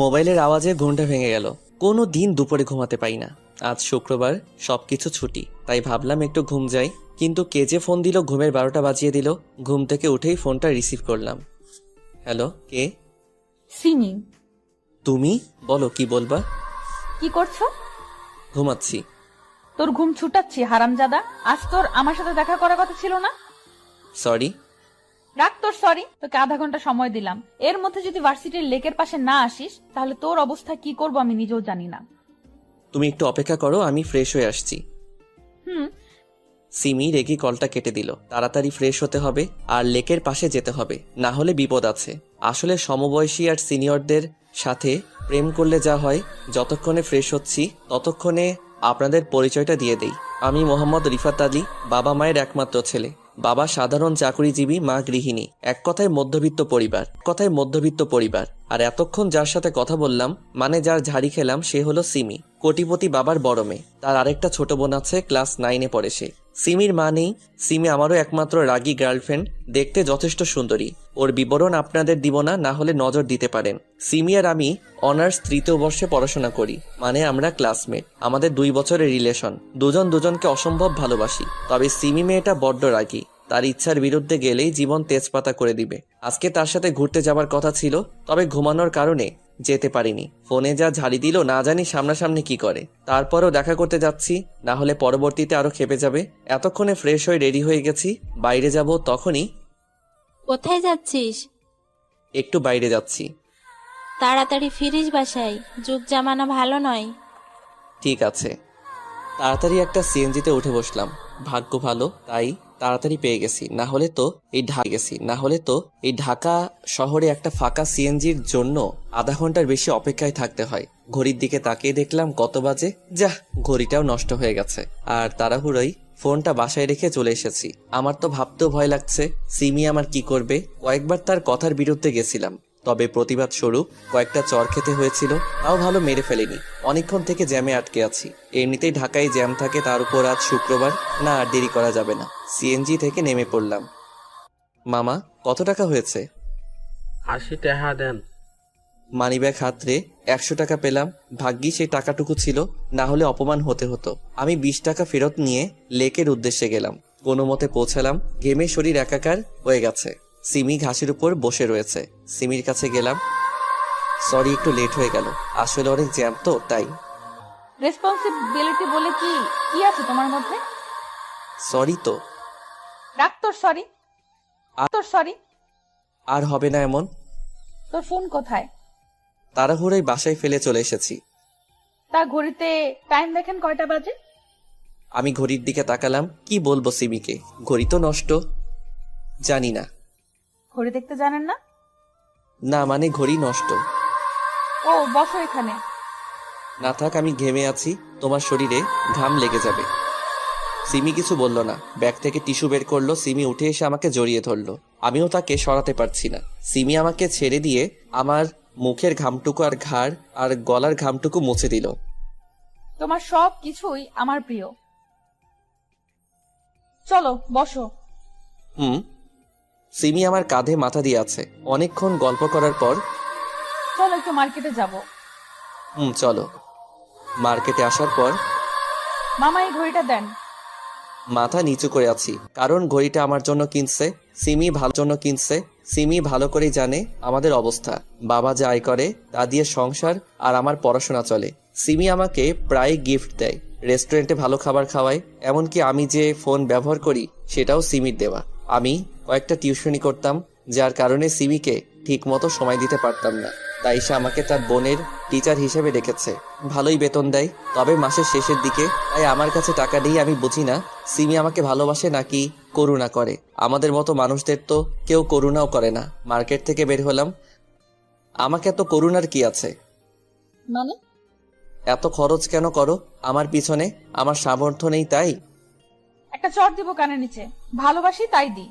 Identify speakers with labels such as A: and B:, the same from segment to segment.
A: মোবাইলের আওয়াজে ঘুমটা ভেঙে গেল। কোনো দিন দুপুরে ঘুমাতে পাই না। আজ শুক্রবার, সবকিছু ছুটি, তাই ভাবলাম একটু ঘুম যাই। কিন্তু কে যে ফোন দিল, ঘুমের 12টা বাজিয়ে দিল। ঘুম থেকে উঠেই ফোনটা রিসিভ করলাম। হ্যালো, কে?
B: সিমি।
A: তুমি? বলো, কি বলবা?
B: কি করছো?
A: ঘুমাচ্ছি।
B: তোর ঘুম ছুটাচ্ছি হারামজাদা। আজ তোর আমার সাথে দেখা করার কথা ছিল না?
A: সরি।
B: রাখ তোর সরি। তোকে আধা ঘন্টা সময় দিলাম, এর মধ্যে যদি ভার্সিটির লেকের পাশে না আসিস তাহলে তোর অবস্থা কি করব আমি নিজেও জানি না।
A: তুমি একটু অপেক্ষা করো, আমি ফ্রেশ হয়ে আসছি।
B: হুম।
A: সিমি রেগে কলটা কেটে দিল। তাড়াতাড়ি ফ্রেশ হতে হবে আর লেকের পাশে যেতে হবে, না হলে বিপদ আছে। আসলে সমবয়সী আর সিনিয়রদের সাথে প্রেম করলে যা হয়, যতক্ষণে ফ্রেশ হচ্ছি ততক্ষণে আপনাদের পরিচয়টা দিয়ে দেই। আমি মোহাম্মদ রিফাত আলী, বাবা মায়ের একমাত্র ছেলে। বাবা সাধারণ চাকরিজীবী, মা গৃহিণী। এক কথায় মধ্যবিত্ত পরিবার। আর এতক্ষণ যার সাথে কথা বললাম, মানে যার ঝাড়ি খেলাম, সে হলো সিমি, কোটিপতি বাবার বড় মেয়ে। তার আরেকটা ছোট বোন আছে, ক্লাস 9-এ পড়ে সে। সিমির মা নেই। সিমি আমারও একমাত্র রাগী গার্লফ্রেন্ড, দেখতে যথেষ্ট সুন্দরী। ওর বিবরণ আপনাদের দিব না, না হলে নজর দিতে পারেন। সিমি আর আমি অনার্স 3য় বর্ষে পড়াশোনা করি, মানে আমরা ক্লাসমেট। আমাদের 2 বছরের রিলেশন। দুজন দুজনকে অসম্ভব ভালোবাসি। তবে সিমি মেয়েটা বড্ড রাগী। তার ইচ্ছার বিরুদ্ধে গেলেই জীবন তেজপাতা করে দিবে। আজকে তার সাথে ঘুরতে যাবার কথা ছিল, তবে ঘুমানোর কারণে যেতে পারিনি। ফোনে যা ঝাড়ি দিল, না জানি সামনাসামনি কি করে। তারপরও দেখা করতে যাচ্ছি, না হলে পরবর্তীতে আরো খেপে যাবে। এতক্ষণে ফ্রেশ হয়ে রেডি হয়ে গেছি। বাইরে যাব, তখনই।
C: কোথায় যাচ্ছিস?
A: একটু বাইরে যাচ্ছি।
C: তাড়াতাড়ি ফিরিস বাসায়, যুগ জামানা ভালো নয়।
A: ঠিক আছে। তাড়াতাড়ি একটা সিএনজিতে উঠে বসলাম। ভাগ্য ভালো, তাই তাড়াতাড়ি পেয়ে গেছি। না হলে তো এই ঢাকা শহরে একটা ফাঁকা সিএনজির জন্য আধা ঘন্টার বেশি অপেক্ষায় থাকতে হয়। ঘড়ির দিকে তাকিয়ে দেখলাম কত বাজে। যাহ, ঘড়িটাও নষ্ট হয়ে গেছে। আর তাড়াহুড়োই ফোনটা বাসায় রেখে চলে এসেছি। আমার তো ভাবতেও ভয় লাগছে, সিমি আমার কি করবে। কয়েকবার তার কথার বিরুদ্ধে গেছিলাম, তবে প্রতিবাদ স্বরূপ কয়েকটা চর খেতে হয়েছিল। তাও ভালো মেরে ফেলেনি। অনেকক্ষণ থেকে জ্যামে আটকে আছি। এমনিতেই ঢাকায় জ্যাম থাকে, তার উপর আজ শুক্রবার। না, আর দেরি করা যাবে না। সিএনজি থেকে নেমে পড়লাম। মামা, কত টাকা হয়েছে?
D: 80 টাকা দেন।
A: মানিব্যাগ হাতড়ে 100 টাকা পেলাম। ভাগ্যি সেই টাকাটুকু ছিল, না হলে অপমান হতে হতো। আমি 20 টাকা ফেরত নিয়ে লেকের উদ্দেশ্যে গেলাম। কোনো মতে পৌঁছালাম। ঘেমে শরীর একাকার হয়ে গেছে। সিমি ঘাসের উপর বসে রয়েছে। সিমির কাছে গেলাম। সরি, একটু লেট হয়ে গেল। আসলে অনেক জ্যাম তো, তাই।
B: রেসপন্সিবিলিটি বলে কি কি আছে তোমার মধ্যে?
A: সরি তো।
B: রাখ তোর সরি। তোর সরি।
A: আর হবে না এমন।
B: তোর ফোন কোথায়?
A: তাড়াহুড়োই বাসায় ফেলে চলে এসেছি।
B: তা ঘড়িতে টাইম দেখেন কয়টা বাজে?
A: আমি ঘড়ির দিকে তাকালাম। কি বলবো সিমিকে, ঘড়ি তো নষ্ট। জানি না।
B: ঘড়ি দেখতে জানেন না?
A: না, মানে ঘড়ি নষ্ট।
B: ও, বসো এখানে।
A: না থাক, আমি ঘেমে আছি, তোমার শরীরে ঘাম লেগে যাবে। সিমি কিছু বলল না। ব্যাগ থেকে টিস্যু বের করলো। সিমি উঠে এসে আমাকে জড়িয়ে ধরলো। আমিও তাকে সরাতে পারছি না। সিমি আমাকে ছেড়ে দিয়ে আমার মুখের ঘামটুকু আর ঘাড় আর গলার ঘামটুকু মুছে দিল।
B: তোমার সব কিছুই আমার প্রিয়। চলো বসো।
A: হুম। সিমি আমার কাঁধে মাথা দিয়ে আছে। অনেকক্ষণ গল্প করার পর
B: চলো একটু মার্কেটে যাব।
A: চলো। মার্কেটে আসার পর
B: মামা এই ঘড়িটা দেন।
A: মাথা নিচু করে আছি, কারণ ঘড়িটা আমার জন্য কিনছে। সিমি ভালো করেই জানে আমাদের অবস্থা। বাবা যা আয় করে তা দিয়ে সংসার আর আমার পড়াশোনা চলে। সিমি আমাকে প্রায় গিফট দেয়, রেস্টুরেন্টে ভালো খাবার খাওয়ায়। এমনকি আমি যে ফোন ব্যবহার করি সেটাও সিমির দেওয়া। আমি কয়েকটা টিউশনি করতাম, যার কারণে সিমিকে ঠিক মতো সময় দিতে পারতাম না। তাই সে আমাকে তার বোনের টিচার হিসেবে রেখেছে। ভালোই বেতন দেয়, তবে মাসের শেষের দিকে। তাই আমার কাছে টাকা নেই। আমি বুঝি না সিমি আমাকে ভালোবাসে নাকি করুণা করে। আমাদের মতো মানুষদের তো কেউ করুণাও করে না। মার্কেট থেকে বের হলাম। আমাকে এত করুণার কি আছে?
B: মানে?
A: এত খরচ কেন করো আমার পিছনে? আমার সামর্থ্য নেই তাই?
B: একটা চট দিব কানের নিচে। ভালোবাসি তাই দি।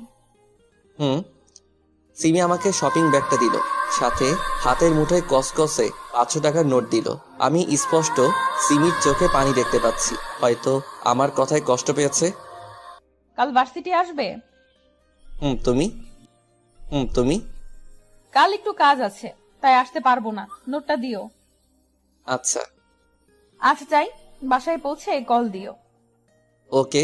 A: হুম। সিমি আমাকে শপিং ব্যাগটা দিল, সাথে হাতের মুঠোয় কসকসে 500 টাকার নোট দিল। আমি স্পষ্ট সিমির চোখে পানি দেখতে পাচ্ছি। হয়তো আমার কথায় কষ্ট পেয়েছে।
B: কাল ভার্সিটি আসবে?
A: তুমি? তুমি?
B: কাল একটু কাজ আছে, তাই আসতে পারবো না, নোটটা দিও।
A: আচ্ছা।
B: আচ্ছা যাই, বাসায় পৌঁছে কল দিও।
A: ওকে।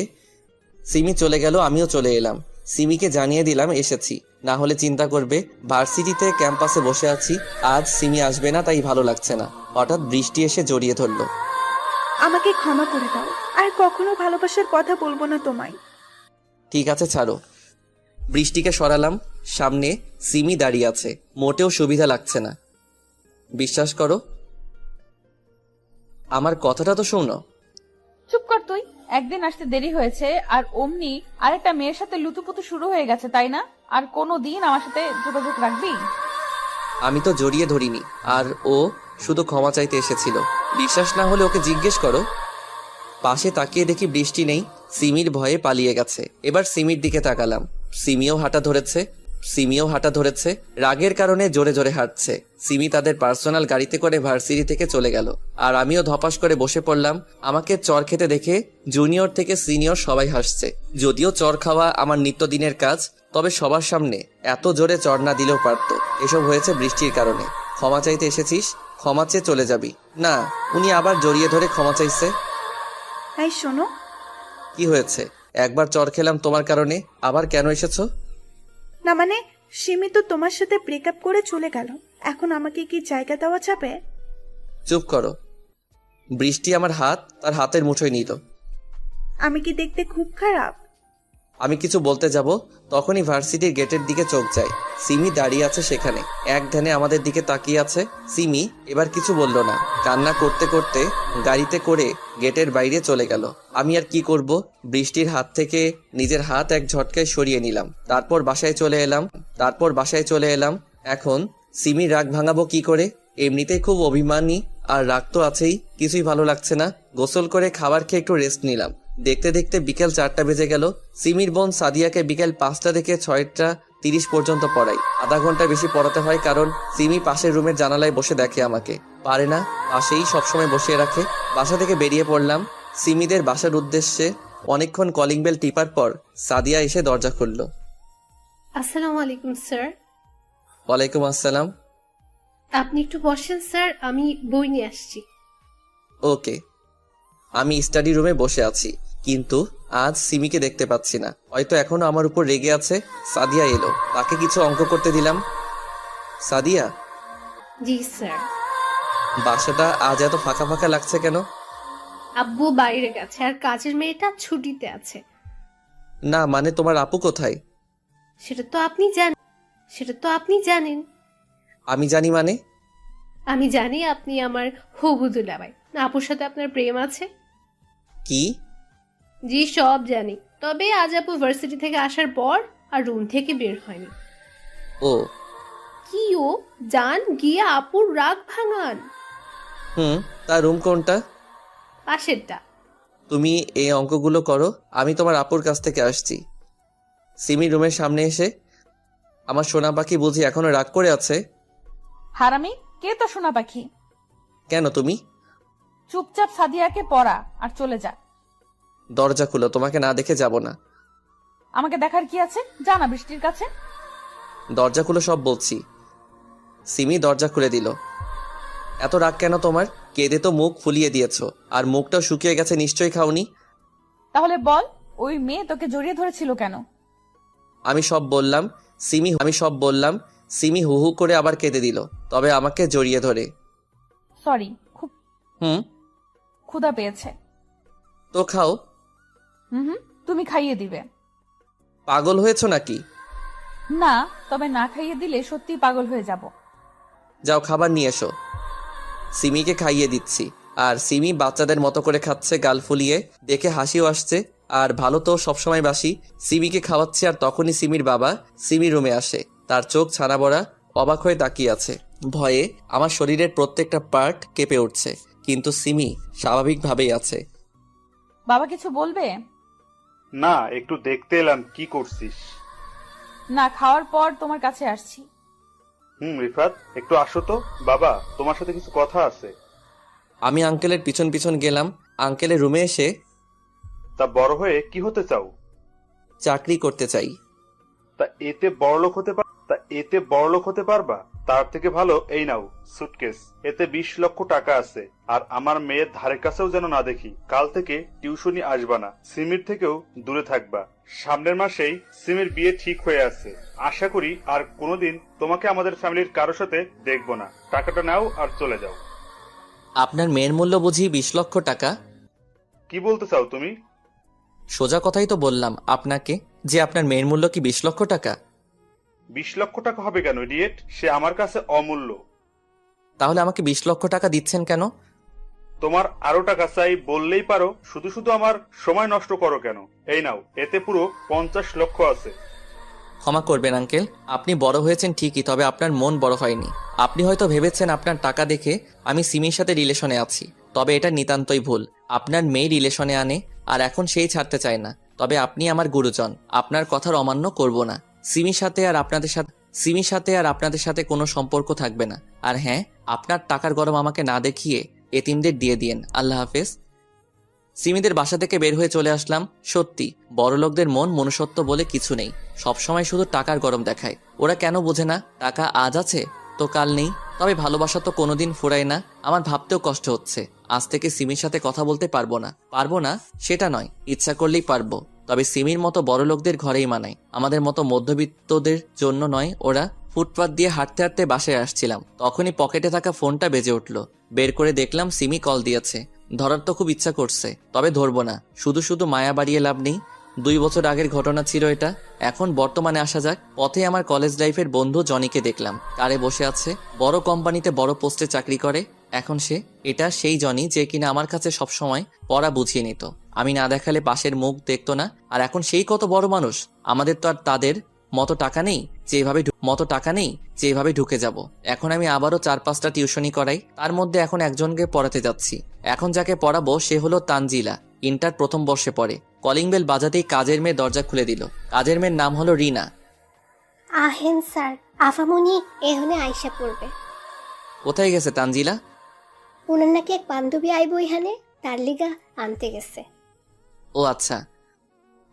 A: সিমি চলে গেল, আমিও চলে এলাম। সিমিকে জানিয়ে দিলাম এসেছি, না হলে চিন্তা করবে ভার্সিটিতে ক্যাম্পাসে বসে আছি, আজ সিমি আসবে না তাই ভালো লাগছে না। হঠাৎ বৃষ্টি এসে জড়িয়ে ধরলো।
E: আমাকে ক্ষমা করে দাও, আর কখনো ভালোবাসার কথা বলবো না তোমায়।
A: ঠিক আছে ছাড়ো। বৃষ্টিকে সরালাম, সামনে সিমি দাঁড়িয়ে আছে, মোটেও সুবিধা লাগছে না। বিশ্বাস করো, আমার কথাটা তো শোনো।
B: চুপ কর তুই, একদিন আসতে দেরি হয়েছে আর অমনি আরেকটা মেয়ের সাথে লুতুপুতু শুরু হয়ে গেছে, তাই না? আর কোনো দিন আমার সাথে যোগাযোগ রাখবি?
A: আমি তো জড়িয়ে ধরিনি, আর ও শুধু ক্ষমা চাইতে এসেছিল। বিশ্বাস না হলে ওকে জিজ্ঞেস করো। পাশে তাকিয়ে দেখি বৃষ্টি নেই, সিমির ভয়ে পালিয়ে গেছে। এবার সিমির দিকে তাকালাম, সিমিও হাঁটা ধরেছে, রাগের কারণে জোরে জোরে হাঁটছে। সিমি তাদের পার্সোনাল গাড়িতে করে ভার্সিটি থেকে চলে গেল, আর আমিও ধপাস করে বসে পড়লাম। আমাকে চর খেতে দেখে জুনিয়র থেকে সিনিয়র সবাই হাসছে। যদিও চর খাওয়া আমার নিত্যদিনের কাজ, তবে সবার সামনে এত জোরে চর না দিলেও পারতো। এসব হয়েছে বৃষ্টির কারণে। ক্ষমা চাইতে এসেছিস, ক্ষমা চেয়ে চলে যাবি না। উনি আবার জড়িয়ে ধরে ক্ষমা চাইছে।
E: এই শোনো,
A: কি হয়েছে? একবার চর খেলাম তোমার কারণে, আবার কেন এসেছো?
E: না মানে সিমি তো তোমার সাথে ব্রেকআপ করে চলে গেল, এখন আমাকে কি জায়গা দেওয়া যাবে?
A: চুপ করো। বৃষ্টি আমার হাত তার হাতের মুঠোয় নিল।
E: আমি কি দেখতে খুব খারাপ?
A: আমি কিছু বলতে যাব, তখনই ভার্সিটির গেটের দিকে চোখ যায়। সিমি দাঁড়িয়ে আছে সেখানে, এক ধ্যানে আমাদের দিকে তাকিয়ে আছে। সিমি এবার কিছু বলল না, কান্না করতে করতে গাড়িতে করে গেটের বাইরে চলে গেল। আমি আর কি করব, বৃষ্টির হাত থেকে নিজের হাত এক ঝটকায় সরিয়ে নিলাম। তারপর বাসায় চলে এলাম। এখন সিমি রাগ ভাঙাবো কি করে? এমনিতেই খুব অভিমানী, আর রাগ তো আছেই। কিছুই ভালো লাগছে না। গোসল করে খাবার খেয়ে একটু রেস্ট নিলাম। দেখতে দেখতে বিকেল 4টা বেজে গেল। সিমির বোন সাদিয়াকে বিকেল 5টা থেকে 6টা 30 পর্যন্ত পড়াই। আধা ঘন্টা বেশি পড়াতে হয়, কারণ সিমি পাশের রুমের জানালায় বসে দেখে আমাকে। পারে না, পাশেই সবসময় বসিয়ে রাখে। বাসা থেকে বেরিয়ে পড়লাম সিমিদের বাসার উদ্দেশ্যে। অনেকক্ষণ কলিং বেল টিপার পর সাদিয়া এসে দরজা খুলল।
F: আসসালামু আলাইকুম স্যার।
A: ওয়ালাইকুম আসসালাম।
F: আপনি একটু বসেন স্যার, আমি বই নিয়ে আসছি।
A: ওকে। আমি স্টাডি রুমে বসে আছি, কিন্তু আজ সিমিকে দেখতে পাচ্ছি না। হয়তো এখনো আমার উপর রেগে আছে। সাদিয়া এলো, তাকে কিছু অঙ্ক করতে দিলাম। সাদিয়া,
F: জি স্যার।
A: বাসাটা আজ এত ফাঁকা ফাঁকা লাগছে কেন?
F: আব্বু বাইরে গেছে আর কাজের মেয়েটা ছুটিতে আছে।
A: না মানে তোমার আপু কোথায়?
F: সেটা তো আপনি জানেন।
A: আমি জানি মানে?
F: আমি জানি আপনি আমার হবু দুলাভাই। আপুর সাথে আপনার প্রেম আছে।
A: কি?
F: জি সব জানি, তবে আজ আপু ভার্সিটি থেকে আসার পর আর রুম থেকে বের হয়নি।
A: ও।
F: কি ও? যান গিয়ে আপুর রাগ ভাঙান।
A: তার রুম কোনটা?
F: পাশেরটা।
A: তুমি এই অঙ্কগুলো করো, আমি তোমার আপুর কাছ থেকে আসছি। সিমি রুমের সামনে এসে, আমার সোনা পাখি বুঝি এখনো রাগ করে আছে?
B: হারামি, কে তো সোনা পাখি?
A: কেন তুমি?
B: চুপচাপ সাদিয়াকে পড়া আর চলে যা।
A: দরজা খুলো, তোমাকে না দেখে যাব না।
B: আমাকে দেখার কি আছে, জানা বৃষ্টির কাছে।
A: দরজা খুলো সব বলছি। সিমি দরজা খুলে দিল। এত রাগ কেন তোমার? কেঁদে তো মুখ ফুলিয়ে দিয়েছো, আর মুখটাও শুকিয়ে গেছে, নিশ্চয়ই খাওনি।
B: তাহলে বল, ওই মেয়ে তোকে জড়িয়ে ধরেছিল কেন?
A: আমি সব বললাম। সিমি হু হু করে আবার কেঁদে দিল, তবে আমাকে জড়িয়ে ধরে।
B: সরি, খুব
A: হুম।
B: ক্ষুধা পেয়েছে।
A: তো খাও।
B: হুম, তুমি খাইয়ে দিবে।
A: পাগল হয়েছো নাকি?
B: না, তবে না খাইয়ে দিলে সত্যি পাগল হয়ে যাব।
A: যাও খাবার নিয়ে এসো। সিমিকে খাইয়ে দিচ্ছি, আর সিমি বাচ্চাদের মতো করে খাচ্ছে গাল ফুলিয়ে। দেখে হাসিও আসছে, আর ভালো তো সবসময় বাসি। সিমিকে খাওয়াচ্ছি, আর তখনই সিমির বাবা সিমি রুমে আসে। তার চোখ ছানা বড়া, অবাক হয়ে তাকিয়ে আছে। ভয়ে আমার শরীরের প্রত্যেকটা পার্ট কেঁপে উঠছে, কিন্তু সিমি স্বাভাবিকভাবেই আছে।
B: বাবা কিছু বলবে?
G: না, একটু দেখতে এলাম কি করছিস।
B: না, খাওয়ার পর তোমার কাছে আসছি।
G: রিফাত, একটু আসো তো। বাবা, তোমার সাথে কিছু কথা আছে।
A: আমি আঙ্কেলের পিছন পিছন গেলাম। আঙ্কেলের রুমে এসে,
G: তা বড় হয়ে কি হতে চাও?
A: চাকরি করতে চাই।
G: তা এতে বড়লোক হতে পারবা? তার থেকে ভালো এই নাও সুটকেস, এতে 20 লক্ষ টাকা আছে। আর আমার মেয়ের ধারে কাছেও যেন না দেখি। কাল থেকে টিউশনি আসবা না, সিমির থেকেও দূরে থাকবা। সামনের মাসেই সিমির বিয়ে ঠিক হয়ে আছে। আশা করি আর কোনোদিন তোমাকে আমাদের ফ্যামিলির কারোর সাথে দেখবো না। টাকাটা নাও আর চলে যাও।
A: আপনার মেয়ের মূল্য বুঝি 20 লক্ষ টাকা?
G: কি বলতে চাও তুমি?
A: সোজা কথাই তো বললাম আপনাকে যে আপনার মেয়ের মূল্য কি 20 লক্ষ টাকা।
G: 20 লক্ষ টাকা হবে কেন ইডিয়েট? সে আমার কাছে অমূল্য।
A: তাহলে আমাকে 20 লক্ষ টাকা দিচ্ছেন কেন?
G: তোমার আরো টাকা চাই বললেই পারো, শুধু শুধু আমার সময় নষ্ট করো কেন? এই নাও, এতে পুরো 50 লক্ষ আছে।
A: ক্ষমা করবেন আঙ্কেল, আপনি বড় হয়েছেন ঠিকই, তবে আপনার মন বড় হয়নি। আপনি হয়তো ভেবেছেন আপনার টাকা দেখে আমি সিমির সাথে রিলেশনে আছি, তবে এটা নিতান্তই ভুল। আপনার মেয়ে রিলেশনে আনে আর এখন সেই ছাড়তে চায় না, তবে আপনি আমার গুরুজন, আপনার কথার অমান্য করব না। সিমির সাথে আর আপনাদের সাথে কোনো সম্পর্ক থাকবে না। আর হ্যাঁ, আপনার টাকার গরম আমাকে না দেখিয়ে এতিমদের দিয়ে দিয়েন। আল্লাহ হাফেজ। সিমিদের বাসা থেকে বের হয়ে চলে আসলাম। সত্যি বড়লোকদের মন মনুষ্যত্ব বলে কিছু নেই, সবসময় শুধু টাকার গরম দেখায়। ওরা কেন বোঝে না টাকা আজ আছে তো কাল নেই? তবে ভালোবাসা তো কোনোদিন ফুরায় না। আমার ভাবতেও কষ্ট হচ্ছে, আজ থেকে সিমির সাথে কথা বলতে পারবো না সেটা নয়, ইচ্ছা করলেই পারবো। তবে সিমির মতো বড়লোকদের ঘরেই মানায়, আমাদের মতো মধ্যবিত্তদের জন্য নয়। ওরা ফুটপাত দিয়ে হাঁটতে হাঁটতে বাসায় আসছিলাম, তখনই পকেটে থাকা ফোনটা বেজে উঠল। বের করে দেখলাম সিমি কল দিয়েছে। ধরার তো খুব ইচ্ছা করছে, তবে ধরবো না। শুধু শুধু মায়া বাড়িয়ে লাভ নেই। 2 বছর আগের ঘটনা ছিল এটা। এখন বর্তমানে আসা যাক। পথে আমার কলেজ লাইফের বন্ধু জনিকে দেখলাম, কারে বসে আছে। বড় কোম্পানিতে বড় পোস্টে চাকরি করে এখন সে। এটা সেই জনি যে কিনা আমার কাছে সবসময় পড়া বুঝিয়ে নিত, আমি না দেখালে পাশের মুখ দেখতো না। আর এখন সেই কত বড় মানুষ। আমাদের তো আর তাদের মতো টাকা নেই যেভাবে ঢুকে যাব। এখন আমি আবারও 4-5টা টিউশনি করাই, তার মধ্যে এখন একজনকে পড়াতে যাচ্ছি। এখন যাকে পড়াবো সে হলো তানজিলা, ইন্টার প্রথম বর্ষে পড়ে। কলিং বেল বাজাতেই কাজের মেয়ে দরজা খুলে দিল। কাজের মেয়ের নাম হলো রিনা।
H: আহেন স্যার, আফামনি এহনে আইসা পড়বে।
A: কোথায় গেছে তানজিলা?
H: উনার নাকি এক বান্ধবী আইব ইহানে, তার লিগা আনতে গেছে।
A: ও আচ্ছা।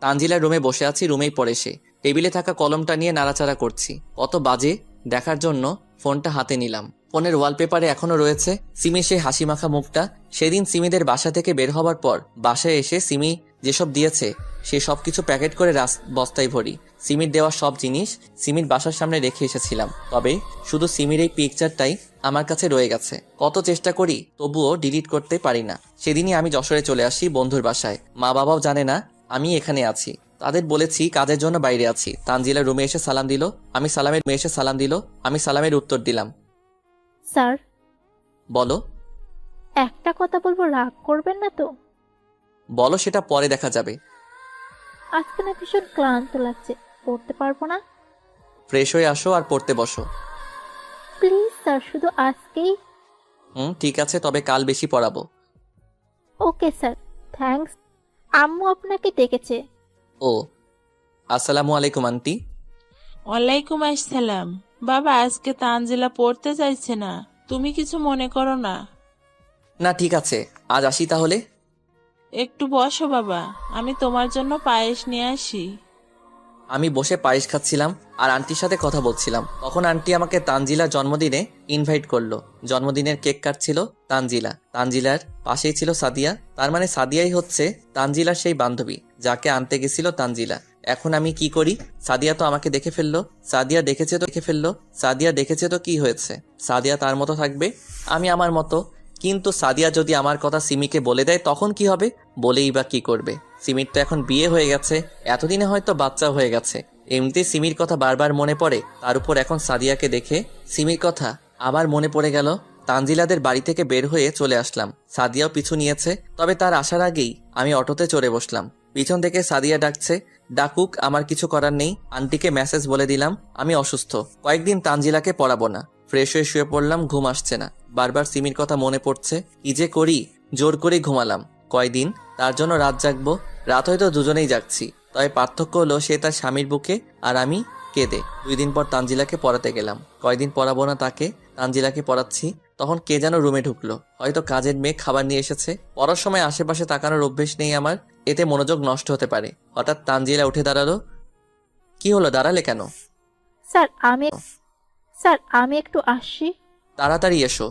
A: তানজিলার রুমে বসে আছি, রুমেই পড়ে সে। টেবিলে থাকা কলমটা নিয়ে নাড়াচাড়া করছি। কত বাজে দেখার জন্য ফোনটা হাতে নিলাম। ফোনের ওয়ালপেপারে এখনো রয়েছে সিমির সেই হাসি মাখা মুখটা। সেদিন সিমিদের বাসা থেকে বের হবার পর বাসায় এসে সিমি যেসব দিয়েছে সে সব কিছু প্যাকেট করে বস্তায় ভরি। সিমির দেওয়া সব জিনিস সিমির বাসার সামনে রেখে এসেছিলাম, তবে শুধু সিমির এই পিকচারটাই আমার কাছে রয়ে গেছে। কত চেষ্টা করি তবুও ডিলিট করতে পারি না। সেদিনই আমি যশোরে চলে আসি বন্ধুর বাসায়। মা বাবাও জানে না আমি এখানে আছি। তাদের বলেছি কাজের জন্য বাইরে আছি। তানজিলা রুমে এসে সালাম দিল, আমি সালামের উত্তর দিলাম।
I: স্যার,
A: বলো।
I: একটা কথা বলবো, রাগ করবেন না তো?
A: বলো, সেটা পরে দেখা যাবে।
I: আজকে না ভীষণ ক্লান্ত লাগছে, পড়তে পারবো না।
A: ফ্রেশ হয়ে আসো আর পড়তে বসো।
I: প্লিজ স্যার, শুধু আজকেই।
A: ঠিক আছে, তবে কাল বেশি পড়াবো।
I: Okay sir, thanks. আম্মু আপনাকে ডেকেছে।
A: ও, আসসালামু আলাইকুম আন্টি।
J: ওয়ালাইকুম আসসালাম। বাবা, আজকে তানজিলা পড়তে চাইছে না, তুমি কিছু মনে করো না।
A: না ঠিক আছে, আজ আসি তাহলে।
J: একটু বসো বাবা, আমি তোমার জন্য পায়েস নিয়ে আসি।
A: আমি বসে পায়েস খাচ্ছিলাম আর আন্টির সাথে কথা বলছিলাম। তখন আন্টি আমাকে তানজিলার জন্মদিনে ইনভাইট করলো। জন্মদিনের কেক কাটছিল তানজিলার পাশেই ছিল সাদিয়া। তার মানে সাদিয়াই হচ্ছে তানজিলার সেই বান্ধবী যাকে আনতে গেছিল তানজিলা। এখন আমি কি করি? সাদিয়া তো আমাকে দেখে ফেললো। সাদিয়া দেখেছে তো কি হয়েছে? সাদিয়া তার মতো থাকবে, আমি আমার মতো। কিন্তু সাদিয়া যদি আমার কথা সিমিকে বলে দেয় তখন কি হবে? বলেই বা কি করবে? সিমির তো এখন বিয়ে হয়ে গেছে, এতদিনে হয়তো বাচ্চা হয়ে গেছে। এমনিতে সিমির কথা বারবার মনে পড়ে, তার উপর এখন সাদিয়াকে দেখে সিমির কথা আবার মনে পড়ে গেল। তানজিলাদের বাড়ি থেকে বের হয়ে চলে আসলাম। সাদিয়াও পিছু নিয়েছে, তবে তার আসার আগেই আমি অটোতে চড়ে বসলাম। পিছন থেকে সাদিয়া ডাকছে, ডাকুক, আমার কিছু করার নেই। আন্টিকে মেসেজ বলে দিলাম আমি অসুস্থ, কয়েকদিন তানজিলাকে পড়াবো না। ফ্রেশ হয়ে শুয়ে পড়লাম, ঘুম আসছে না। বারবার সিমির কথা মনে পড়ছে। কি যে করি, জোর করেই ঘুমালাম। কয়দিন তার জন্য রাত জাগবো? রাত হয়তো দুজনেই জাগছি, তবে পার্থক্য হলো সে তার স্বামীর বুকে আর আমি কেঁদে। 2 দিন পর তানজিলাকে পড়াতে গেলাম। কয়দিন পড়াবো না তাকে, তানজিলাকে পড়াচ্ছি। তখন কে যেন রুমে ঢুকলো, হয়তো কাজের মেয়ে খাবার নিয়ে এসেছে। পড়ার সময় আশেপাশে তাকানোর অভ্যেস নেই আমার, এতে মনোযোগ নষ্ট হতে পারে। হঠাৎ তানজিলা উঠে দাঁড়ালো। কি হলো, দাঁড়ালে কেন?
I: স্যার স্যার আমি একটু আসছি।
A: তাড়াতাড়ি এসো।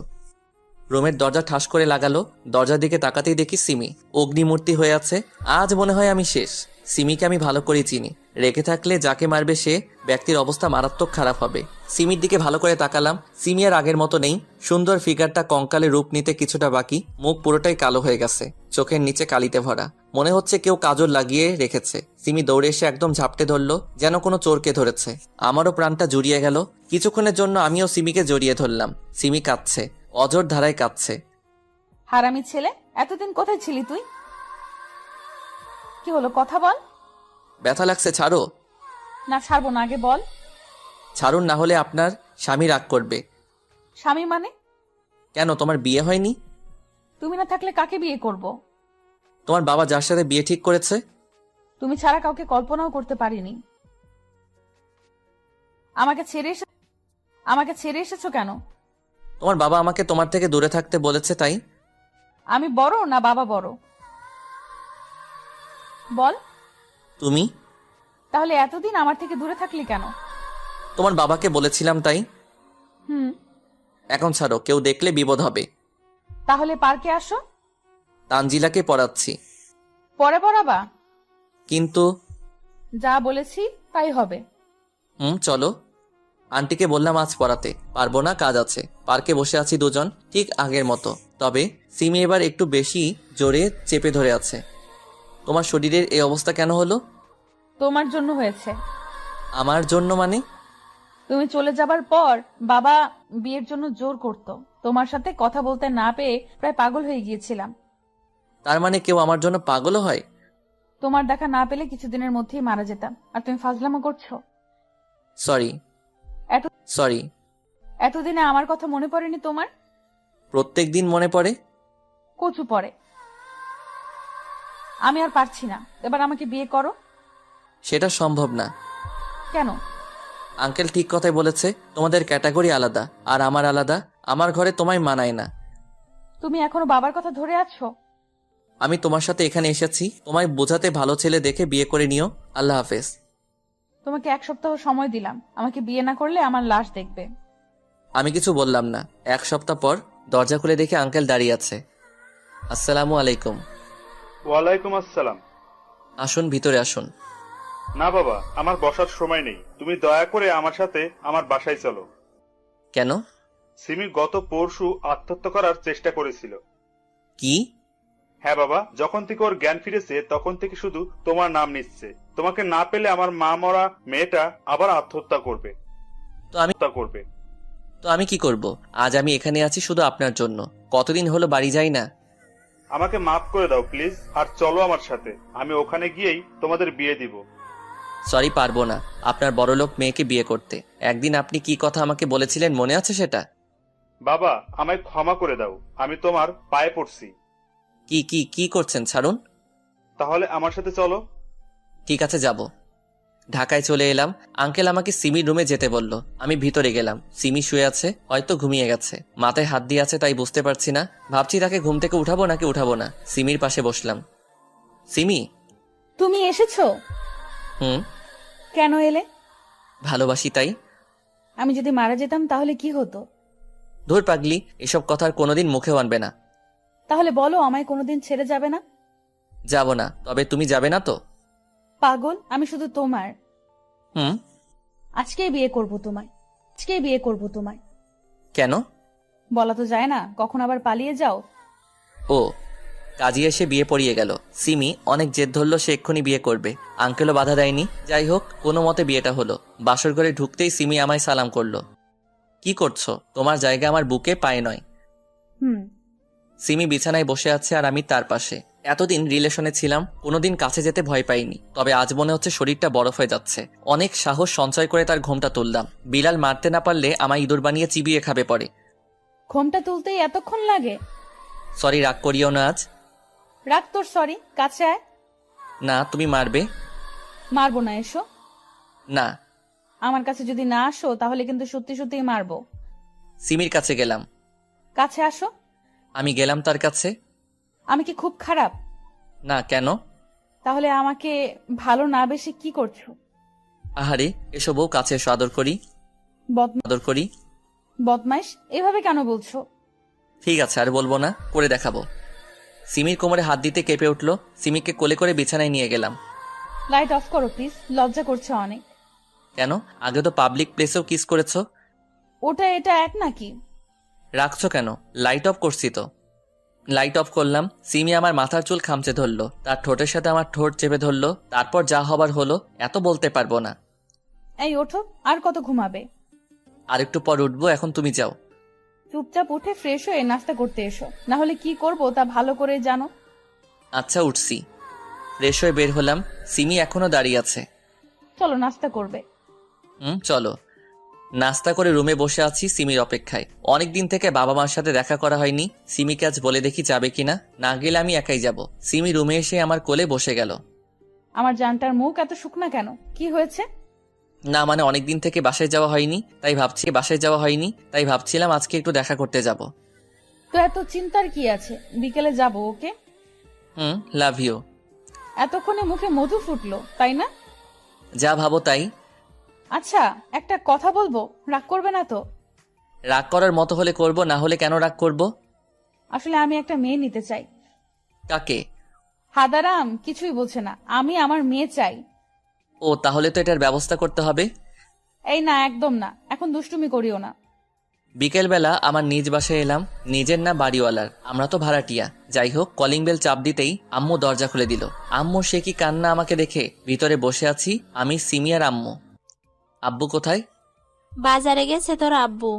A: রুমের দরজা ঠাস করে লাগালো। দরজার দিকে তাকাতেই দেখি সিমি অগ্নিমূর্তি হয়ে আছে। আজ মনে হয় আমি শেষ। সিমিকে আমি ভালো করে চিনি। রেখে থাকলে যাকে মারবে সে ব্যক্তির অবস্থা মারাত্মক খারাপ হবে। সিমির দিকে ভালো করে তাকালাম। সিমি আর আগের মতো নেই। সুন্দর ফিগারটা কঙ্কালে রূপ নিতে কিছুটা বাকি। মুখ পুরোটাই কালো হয়ে গেছে, চোখের নিচে কালিতে ভরা। মনে হচ্ছে কেউ কাজল লাগিয়ে রেখেছে। সিমি দৌড়ে এসে একদম ঝাপটে ধরলো, যেন কোনো চোরকে ধরেছে। আমারও প্রাণটা জুড়িয়ে গেল। কিছুক্ষণের জন্য আমিও সিমিকে জড়িয়ে ধরলাম। সিমি কাঁদছে, অজর ধারায় কাঁদছে।
B: হারামি ছেলে, এতদিন কোথায় ছিলি তুই? কি হলো, কথা বল।
A: ব্যথা লাগছে, ছাড়ো।
B: না, ছাড়বো না, আগে বল।
A: ছাড়ুন, না হলে আপনার স্বামী রাগ করবে।
B: স্বামী মানে?
A: কেন, তোমার বিয়ে হয়নি?
B: তুমি না থাকলে কাকে বিয়ে করব?
A: তোমার বাবা যার সাথে বিয়ে ঠিক করেছে।
B: তুমি ছাড়া কাউকে কল্পনাও করতে পারিনি। আমাকে ছেড়ে এসেছো কেন?
A: তোমার বাবা আমাকে তোমার থেকে দূরে থাকতে বলেছে, তাই।
B: আমি বড় না বাবা বড়? বল।
A: তুমি।
B: তাহলে এতদিন আমার থেকে দূরে থাকলি কেন?
A: তোমার বাবাকে বলেছিলাম, তাই।
B: হুম।
A: এখন ছাড়ো, কেউ দেখলে বিপদ হবে।
B: তাহলে পার্কে আসো।
A: তানজিলাকে পড়াচ্ছি।
B: পরে পড়াবা?
A: কিন্তু।
B: যা বলেছি তাই হবে।
A: চলো। আন্টিকে বললাম আজ পড়াতে পারবো না, কাজ আছে। পার্কে বসে আছি দুজন, ঠিক আগের মতো। তবে সিমি এবার একটু বেশি জোরে চেপে ধরে আছে। তোমার শরীরের এই অবস্থা কেন হলো?
B: তোমার জন্য হয়েছে।
A: আমার জন্য মানে?
B: তুমি চলে যাবার পর বাবা বিয়ের জন্য জোর করত। তোমার সাথে কথা বলতে না পেয়ে প্রায় পাগল হয়ে গিয়েছিলাম।
A: তার মানে কেউ আমার জন্য পাগলও হয়?
B: তোমার দেখা না পেলে কিছুদিনের মধ্যেই মারা যেতাম, আর তুমি ফাজলামো করছো।
A: সরি। সরি।
B: এতদিনে আমার কথা মনে পড়েনি তোমার?
A: প্রত্যেক দিন মনে পড়ে।
B: কচু পড়ে। আমি আর পারছি না, এবার আমাকে বিয়ে করো।
A: সেটা সম্ভব না।
B: কেন?
A: আঙ্কেল ঠিক কথাই বলেছে, তোমাদের ক্যাটাগরি আলাদা আর আমার আলাদা। আমার ঘরে তোমায় মানায় না।
B: তুমি এখনো বাবার কথা ধরে আছো?
A: আমি তোমার সাথে এখানে এসেছি তোমায় বোঝাতে, ভালো ছেলে দেখে বিয়ে করে নিও। আল্লাহ হাফেজ।
B: তোমাকে 1 সপ্তাহ সময় দিলাম, আমাকে বিয়ে না করলে আমার লাশ দেখবে।
A: আমি কিছু বললাম না। 1 সপ্তাহ পর দরজা খুলে দেখে আঙ্কেল দাঁড়িয়ে আছে। আসসালামু আলাইকুম।
G: ওয়ালাইকুম আসসালাম।
A: আসুন, ভিতরে আসুন।
G: না বাবা, আমার বসার সময় নেই। তুমি দয়া করে আমার সাথে আমার বাসায় চলো।
A: কেন?
G: সিমি গত পরশু আত্মহত্যা করার চেষ্টা করেছিল।
A: কি?
G: হ্যাঁ বাবা, যখন থেকে ওর জ্ঞান ফিরেছে তখন থেকে শুধু তোমার নাম নিচ্ছে। তোমাকে না পেলে আমার মা মরা মেয়েটা আবার আত্মহত্যা করবে।
A: তো আমি কি করব? আজ আমি এখানে আছি শুধু আপনার জন্য। কতদিন হলো বাড়ি যাই না।
G: আমাকে মাফ করে দাও প্লিজ, আর চলো আমার সাথে। আমি ওখানে গিয়েই তোমাদের বিয়ে দিব।
A: সরি, পারবো না আপনার বড়লোক মেয়েকে বিয়ে করতে। একদিন আপনি কি কথা আমাকে বলেছিলেন, মনে আছে সেটা?
G: বাবা, আমায় ক্ষমা করে দাও। আমি তোমার পায়ে পড়ছি।
A: কি কি কি করছেন, ছাড়ুন।
G: তাহলে আমার সাথে চলো।
A: ঠিক আছে, যাব। ঢাকায় চলে এলাম। আঙ্কেল আমাকে সিমির রুমে যেতে বলল। আমি ভিতরে গেলাম। সিমি শুয়ে আছে, হয়তো ঘুমিয়ে গেছে। মাথায় হাত দিয়ে আছে, তাই বুঝতে পারছি না। ভাবছি তাকে ঘুম থেকে উঠাবো নাকি উঠাবো না। সিমির পাশে বসলাম। সিমি।
B: তুমি এসেছো? কেন এলে?
A: ভালোবাসি, তাই।
B: আমি যদি মারা যেতাম তাহলে কি হতো?
A: ধুর পাগলি, এসব কথা আর কোনোদিন মুখেও আনবে না।
B: তাহলে বলো, আমায় কোনোদিন ছেড়ে যাবে না?
A: যাব না। তবে তুমি যাবে না তো?
B: পাগল, আমি শুধু তোমার।
A: হুম।
B: আজকেই বিয়ে করব তোমায়।
A: কেন?
B: বলা তো যায় না, কখন আবার পালিয়ে যাও।
A: ও, কাজী এসে বিয়ে পড়িয়ে গেল। সিমি অনেক জেদ ধরলো, সে এক্ষুনি বিয়ে করবে। আঙ্কেলও বাধা দেয়নি। যাই হোক, কোনো মতে বিয়েটা হলো। বাসর ঘরে ঢুকতেই সিমি আমায় সালাম করলো। কি করছো? তোমার জায়গা আমার বুকে, পায়ে নয়। সিমি বিছানায় বসে আছে আর আমি তার পাশে। এতদিন রিলেশনে ছিলাম, কোনোদিন কাছে যেতে ভয় পাইনি। তবে আজ মনে হচ্ছে শরীরটা বরফ হয়ে যাচ্ছে। অনেক সাহস সঞ্চয় করে তার ঘোমটা তুললাম। বিলাল মারতে না পারলে আমায় ইঁদুর বানিয়ে চিবিয়ে খাবে পরে।
B: ঘোমটা তুলতেই এতক্ষণ লাগে?
A: সরি, রাগ করিও না আজ।
B: রাগ তোর সরি, কাছে আয়।
A: না, তুমি মারবে।
B: মারবো না, এসো।
A: না।
B: আমার কাছে যদি না আসো তাহলে কিন্তু সত্যি সত্যিই মারবো।
A: সিমির কাছে গেলাম।
B: কাছে আসো।
A: আমি গেলাম তার কাছে।
B: আমি কি খুব খারাপ?
A: না, কেন?
B: তাহলে আমাকে ভালো না বেশি কি করছো?
A: আহারে, এসো বউ, কাছে এসো, আদর করি।
B: বদমাইশ, এভাবে কেন বলছো?
A: ঠিক আছে, আর বলবো না, করে দেখাবো। সিমির কোমরে হাত দিতে কেঁপে উঠলো। সিমিকে কোলে করে বিছানায় নিয়ে গেলাম।
B: লাইট অফ করো প্লিজ, লজ্জা করছে অনেক।
A: কেন? আগে তো পাবলিক প্লেসেও কিস করেছো।
B: ওটা এটা এক নাকি?
A: রাখছো কেন? লাইট অফ করছি তো। লাইট অফ করলাম। সিমি আমার মাথার চুল খামচে ধরলো, তার ঠোঁটের সাথে আমার ঠোঁট চেপে ধরলো। তারপর যা হবার হলো, এত বলতে পারবো না।
B: এই ওঠো, আর কত ঘুমাবে?
A: আর একটু পর উঠবো, এখন তুমি যাও।
B: চুপচাপ উঠে ফ্রেশ হয়ে নাস্তা করতে এসো, না হলে কি করব তা ভালো করে জানো।
A: আচ্ছা, উঠছি। ফ্রেশ হয়ে বের হলাম। সিমি এখনো দাঁড়িয়ে আছে।
B: চলো নাস্তা করবে।
A: চলো। নাস্তা করে রুমে বসে আছি সিমির অপেক্ষায়। অনেকদিন থেকে বাবা মার সাথে দেখা করা হয়নি। সিমিকে আজ বলে দেখি যাবে কিনা। না গেলে আমি একাই যাব। সিমি রুমে এসে আমার কোলে বসে গেল।
B: আমার জানটার মুখ এত শুকনা কেন? কি হয়েছে?
A: না মানে অনেকদিন থেকে বাসায় যাওয়া হয়নি, তাই ভাবছিলাম আজকে একটু দেখা করতে যাব।
B: তো এত চিন্তার কি আছে? বিকেলে যাব, ওকে?
A: Love you.
B: এতক্ষণে মুখে মধু ফুটলো, তাই না?
A: যা ভাবো তাই।
B: আচ্ছা, একটা কথা বলবো, রাগ করবে না তো?
A: রাগ করার মতো হলে করব, না হলে কেন রাগ করব?
B: আসলে আমি একটা মেয়ে নিতে চাই।
A: কাকে?
B: হাদারাম কিছুই বলছে না, আমি আমার মেয়ে চাই।
A: ও, তাহলে তো এটার ব্যবস্থা করতে হবে।
B: এই না, একদম না, এখন দুষ্টুমি করিও না।
A: বিকেলবেলা আমার নিজ বাসায় এলাম। নিজের না, বাড়িওয়ালার। আমরা তো ভাড়াটিয়া। যাই হোক, কলিং বেল চাপ দিতেই আম্মু দরজা খুলে দিল। আম্মু সে কি কান্না আমাকে দেখে। ভিতরে বসে আছি আমি, সিমি আর আম্মু। আব্বু কোথায়?
C: বাজারে গেছে তোর আব্বু।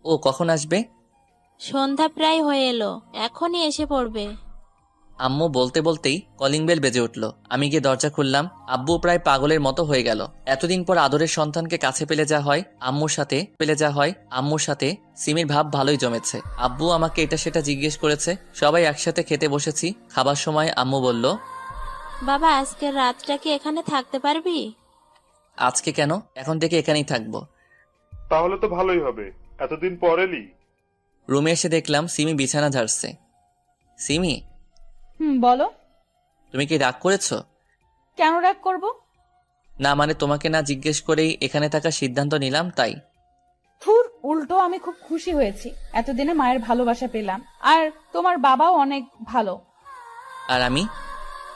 A: ও কখন আসবে?
C: সন্ধ্যা প্রায় হয়ে এলো, এখনই এসে পড়বে।
A: আম্মু বলতে বলতেই কলিং বেল বেজে উঠল। আমি গিয়ে দরজা খুললাম। আব্বু প্রায় পাগলের মতো হয়ে গেল। এতদিন পর আদরের সন্তানকে কাছে পেলে যা হয়, আম্মুর সাথে সিমির ভাব ভালোই জমেছে। আব্বু আমাকে এটা সেটা জিজ্ঞেস করেছে। সবাই একসাথে খেতে বসেছি। খাবার সময় আম্মু বলল,
C: বাবা আজকের রাতটা কি এখানে থাকতে পারবি?
A: আজকে কেন? এখন থেকে এখানেই থাকবো।
G: তাহলে তো ভালোই হবে, এতদিন পর এলি।
A: রুমে এসে দেখলাম সিমি বিছানা ঝাড়ছে। সিমি,
B: বলো।
A: তুমি কি রাগ করেছো?
B: কেন রাগ করব?
A: না মানে তোমাকে না জিজ্ঞেস করেই এখানে থাকার সিদ্ধান্ত নিলাম, তাই।
B: থুর, উল্টো আমি খুব খুশি হয়েছি। এতদিনে মায়ের ভালোবাসা পেলাম। আর তোমার বাবাও অনেক ভালো।
A: আর আমি?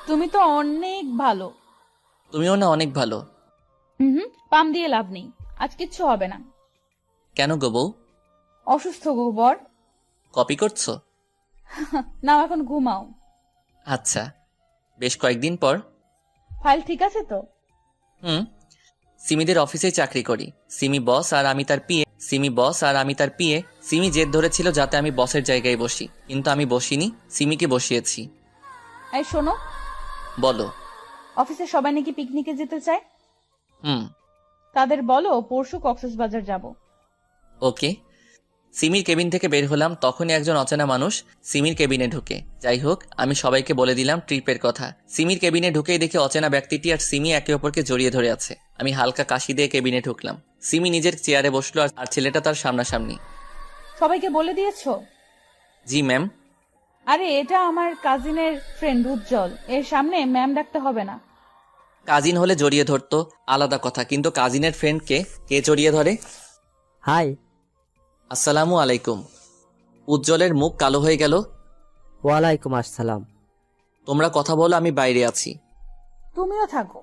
B: তুমি তো অনেক ভালো।
A: তুমিও না অনেক ভালো।
B: পাম দিয়ে লাভ নেই, আজ কিচ্ছু হবে না।
A: কেন গো বউ?
B: অসুস্থ গোবর।
A: কপি করছো?
B: নাও এখন ঘুমাও।
A: আচ্ছা। বেশ কয়েকদিন পর।
B: ফাইল ঠিক আছে তো?
A: সিমিদের অফিসে চাকরি করি। সিমি বস আর আমি তার পিএ। সিমি জেদ ধরেছিল যাতে আমি বসের জায়গায় বসি, কিন্তু আমি বসিনি, সিমিকে বসিয়েছি।
B: এই শোনো।
A: বলো।
B: অফিসে সবাই নাকি পিকনিকে যেতে চায়।
A: হুম।
B: তাদের বলো পরশু কক্সবাজার যাব।
A: ওকে। সিমির কেবিন থেকে বের হলাম, তখনই একজন অচেনা মানুষ সিমির কেবিনে ঢুকে। যাই হোক, আমি সবাইকে বলে দিলাম ট্রিপের কথা। সিমির কেবিনে ঢুকেই দেখি অচেনা ব্যক্তিটি আর সিমি একে অপরকে জড়িয়ে ধরে আছে। আমি হালকা কাশি দিয়ে কেবিনে ঢুকলাম। সিমি নিজের চেয়ারে বসলো আর ছেলেটা তার সামনাসামনি।
B: সবাইকে বলে দিয়েছো?
A: জি ম্যাম।
B: আরে এটা আমার কাজিনের ফ্রেন্ড উজ্জ্বল, এর সামনে ম্যাম ডাকতে হবে না।
A: কাজিন হলে জড়িয়ে ধরতো, আলাদা কথা, কিন্তু কাজিনের ফ্রেন্ডকে কে জড়িয়ে ধরে?
K: হাই।
A: আসসালামু আলাইকুম। উজ্জ্বলের মুখ কালো হয়ে গেল।
K: ওয়ালাইকুম আসসালাম।
A: তোমরা কথা বলো, আমি বাইরে আছি।
B: তুমিও থাকো।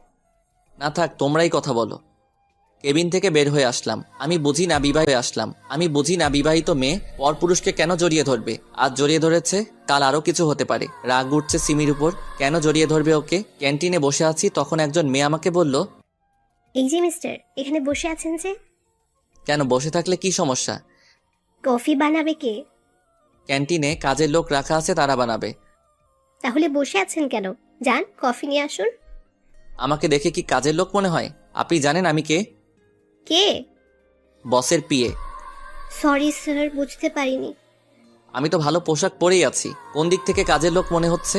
A: না থাক, তোমরাই কথা বলো। কেবিন থেকে বের হয়ে আসলাম। আমি বুঝি না বিবাহিত মেয়ে পরপুরুষকে কেন জড়িয়ে ধরবে। আজ জড়িয়ে ধরেছে, কাল আরো কিছু হতে পারে। রাগ উঠছে সিমির উপর। কেন জড়িয়ে ধরবে ওকে? ক্যান্টিনে বসে আছি, তখন একজন মেয়ে আমাকে বলল,
H: এই যে মিস্টার, এখানে বসে আছেন যে?
A: কেন, বসে থাকলে কি সমস্যা?
H: কফি বানাবে কে?
A: ক্যান্টিনে কাজের লোক রাখা আছে, তারা বানাবে।
H: তাহলে বসে আছেন কেন? যান কফি নিয়ে আসুন।
A: আমাকে দেখে কি কাজের লোক মনে হয়? আপনি জানেন আমি কে?
H: কে?
A: বসের পিএ।
H: সরি স্যার, বুঝতে পারিনি।
A: আমি তো ভালো পোশাক পরেই আছি, কোন দিক থেকে কাজের লোক মনে হচ্ছে?